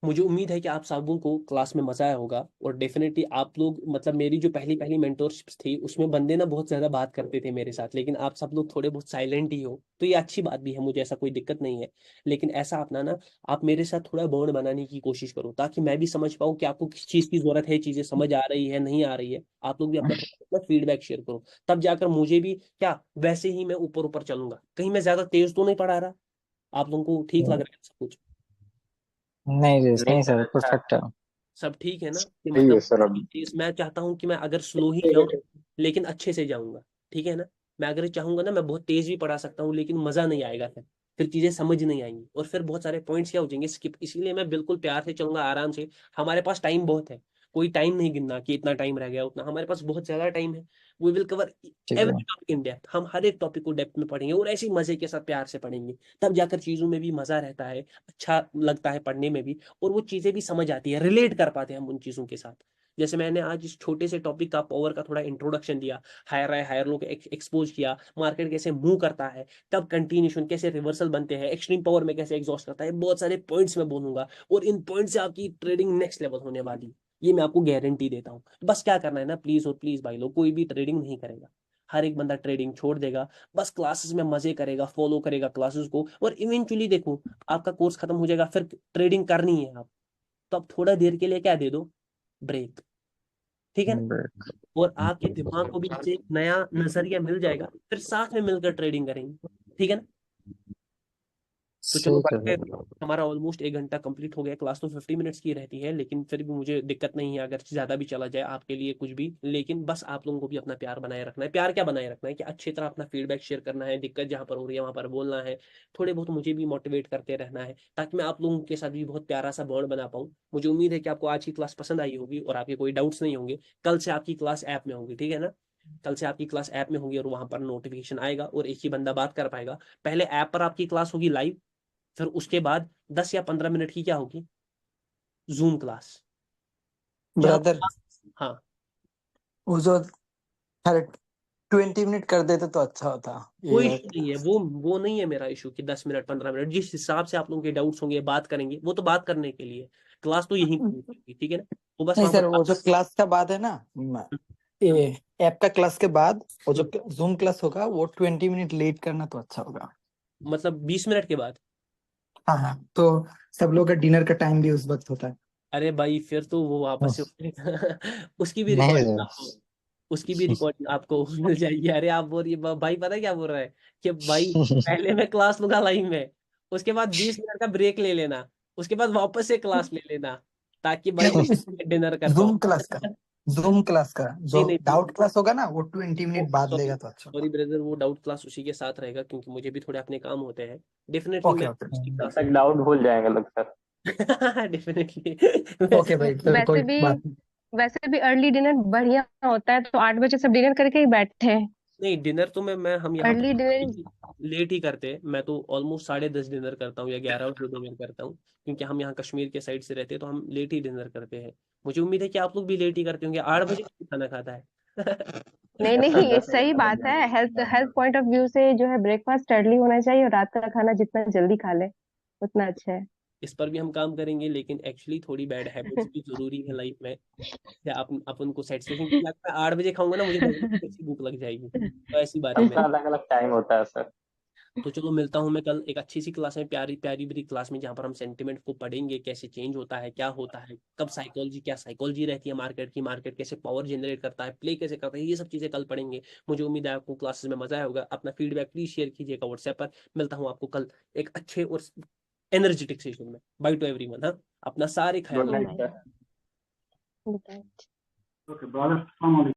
मुझे उम्मीद है कि आप सबों को क्लास में मजा आया होगा, और डेफिनेटली आप लोग, मतलब मेरी जो पहली पहली मेंटोरशिप्स थी उसमें बंदे ना बहुत ज़्यादा बात करते थे मेरे साथ, लेकिन आप सब लोग थोड़े बहुत साइलेंट ही हो, तो ये अच्छी बात भी है, मुझे ऐसा कोई दिक्कत नहीं है। लेकिन ऐसा अपना ना, आप मेरे साथ थोड़ा बॉन्ड बनाने की कोशिश करो, ताकि मैं भी समझ पाऊँ कि आपको किस चीज़ की ज़रूरत है, चीज़ें समझ आ रही है नहीं आ रही है, आप लोग भी अपना थोड़ा फीडबैक शेयर करो, तब जाकर मुझे भी क्या, वैसे ही मैं ऊपर ऊपर चलूंगा। कहीं मैं ज़्यादा तेज तो नहीं पढ़ा रहा? आप लोगों को ठीक लग रहा है सब कुछ? नहीं जी, नहीं नहीं सर सर, अच्छा है। परफेक्ट है। सब ठीक है ना? कि सही है मतलब सर अभी। मैं चाहता हूँ कि मैं अगर स्लो ही जाऊँ लेकिन अच्छे से जाऊंगा, ठीक है ना? मैं अगर चाहूंगा ना, मैं बहुत तेज भी पढ़ा सकता हूँ, लेकिन मजा नहीं आएगा, फिर चीजें समझ नहीं आएंगी, और फिर बहुत सारे पॉइंट्स क्या हो जाएंगे, स्किप। इसीलिए मैं बिल्कुल प्यार से चलूंगा, आराम से। हमारे पास टाइम बहुत है, कोई टाइम नहीं गिनना कि इतना टाइम रह गया उतना, हमारे पास बहुत ज्यादा टाइम है। वी विल कवर ठीक है। एवरी टॉपिक इन डेप्थ, हम हर एक टॉपिक को डेप्थ में पढ़ेंगे, और ऐसे ही मजे के साथ प्यार से पढ़ेंगे, तब जाकर चीजों में भी मजा रहता है, अच्छा लगता है पढ़ने में भी, और वो चीजें भी समझ आती है, रिलेट कर पाते हैं हम उन चीजों के साथ। जैसे मैंने आज इस छोटे से टॉपिक का, पावर का थोड़ा इंट्रोडक्शन दिया, हायर हाई हायर लो को एक्सपोज किया, मार्केट कैसे मूव करता है, कब कंटिन्यूशन, कैसे रिवर्सल बनते हैं, एक्सट्रीम पावर में कैसे एग्जॉस्ट करता है, बहुत सारे पॉइंट्स मैं बोलूंगा, और इन पॉइंट से आपकी ट्रेडिंग नेक्स्ट लेवल होने वाली है, ये मैं आपको गारंटी देता हूँ। बस क्या करना है ना, प्लीज और प्लीज भाई लोग, कोई भी ट्रेडिंग नहीं करेगा, हर एक बंदा ट्रेडिंग छोड़ देगा, बस क्लासेस में मजे करेगा, फॉलो करेगा क्लासेस को, और इवेंचुअली देखो आपका कोर्स खत्म हो जाएगा, फिर ट्रेडिंग करनी है आप, तो आप थोड़ा देर के लिए क्या दे दो, ब्रेक, ठीक है ना? ब्रेक। और आपके दिमाग को भी इससे एक नया नजरिया मिल जाएगा, फिर साथ में मिलकर ट्रेडिंग करेंगे, ठीक है ना? तो चलो ठीक है बढ़ते हैं। सर। हमारा ऑलमोस्ट 1 घंटा कंप्लीट हो गया। क्लास तो 50 मिनट्स की रहती है, लेकिन फिर भी मुझे दिक्कत नहीं है अगर ज़्यादा भी चला जाए आपके लिए कुछ भी। लेकिन बस आप लोगों को भी अपना प्यार बनाए रखना है। प्यार क्या बनाए रखना है कि अच्छी तरह अपना फीडबैक शेयर करना है, दिक्कत जहाँ पर हो रही है वहाँ पर बोलना है, थोड़े बहुत मुझे भी मोटिवेट करते रहना है, ताकि मैं आप लोगों के साथ भी बहुत प्यारा सा बॉन्ड बना पाऊँ। मुझे उम्मीद है कि आपको आज की क्लास पसंद आई होगी और आपके कोई डाउट्स नहीं होंगे। कल से आपकी क्लास ऐप में होगी, ठीक है ना? कल से आपकी क्लास ऐप में होगी और वहां पर नोटिफिकेशन आएगा और एक ही बंदा बात कर पाएगा। पहले ऐप पर आपकी क्लास होगी लाइव, फिर उसके बाद 10 या 15 मिनट की क्या होगी, जूम क्लास, जहाँ ब्रदर, हाँ वो जो 20 मिनट कर देते तो अच्छा होता कोई ये। इशू नहीं है। वो नहीं है मेरा इशू कि 10 मिनट 15 मिनट, जिस हिसाब से आप लोगों के डाउट्स होंगे बात करेंगे, वो तो बात करने के लिए क्लास तो यहीं पर होगी, ठीक है ना? तो बस नहीं वहां सर, पर वो जो क्लास का बाद है ना, ये ऐप का क्लास के बाद वो जो जूम क्लास होगा वो 20 मिनट लेट करना तो अच्छा होगा। मतलब 20 मिनट के बाद। हाँ हाँ, तो सब लोग का डिनर का टाइम भी उस वक्त होता है। अरे भाई फिर तो वो वापस से उसकी भी नहीं रिकॉर्डिंग आपको, सर। उसकी भी रिकॉर्डिंग आपको मिल जाएगी। अरे आप बोल रही भाई पता है क्या बोल रहा है कि भाई पहले मैं क्लास लूंगा लाइव में, उसके बाद 20 मिनट का ब्रेक ले लेना, उसके बाद वापस से क्लास ले लेना, ताकि भाई नहीं, मैं डिनर कर पाऊँ। जूम क्लास का, जूम क्लास का जो नहीं नहीं, डाउट क्लास होगा ना वो 20 मिनट बाद सॉरी लेगा तो अच्छा सॉरी होगा। ब्रदर, वो डाउट क्लास उसी के साथ रहेगा क्योंकि मुझे भी थोड़े अपने काम होते हैं। डेफिनेटली ओके मैं ओके। उसकी तब क्लास तक डाउट भूल जाएंगे लोग सर। डेफिनेटली ओके भाई, फिर वैसे कोई भी बात नहीं। वैसे भी अर्ली डिनर बढ़िया होता है, तो 8 बजे सब डिनर करके ही बैठते हैं। नहीं, डिनर तो मैं हम यहाँ अर्ली डिनर। पर लेट ही करते हैं। मैं तो ऑलमोस्ट 10:30 डिनर करता हूँ या 11 बजे डिनर करता हूँ, क्योंकि हम यहाँ कश्मीर के साइड से रहते हैं तो हम लेट ही डिनर करते हैं। मुझे उम्मीद है कि आप लोग भी लेट ही करते होंगे। 8 बजे खाना खाता है नहीं नहीं, ये 10 बजे सही तक बात है। जाएंगे। Health health point of view से जो है ब्रेकफास्ट अर्ली होना चाहिए, और रात का खाना जितना जल्दी खा ले उतना अच्छा है। इस पर भी हम काम करेंगे, लेकिन एक्चुअली थोड़ी बैड हैबिट्स भी जरूरी है लाइफ में। या अपन को सेटिस्फेक्शन, क्योंकि लगता है 8 बजे खाऊंगा ना, मुझे 10 बजे कैसी भूख लग जाएगी। तो ऐसी बात है सबका मेरी। अलग अलग टाइम होता है सर। तो चलो मिलता हूँ मैं कल एक अच्छी सी क्लास में, प्यारी प्यारी बड़ी क्लास में, जहाँ पर हम सेंटिमेंट को पढ़ेंगे, कैसे चेंज होता है, क्या होता है, कब साइकोलॉजी, क्या साइकोलॉजी रहती है मार्केट की, मार्केट कैसे पावर जनरेट करता है, प्ले कैसे करता है, ये सब चीज़ें कल पढ़ेंगे। मुझे उम्मीद है आपको क्लासेस में मजा आया होगा। अपना फीडबैक प्लीज शेयर कीजिएगा व्हाट्सएप पर। मिलता हूँ आपको कल एक अच्छे और एनर्जेटिक सेशन में। By two everyone. हाँ, अपना सारे ख्याल गुड रखना। Night sir. बताए।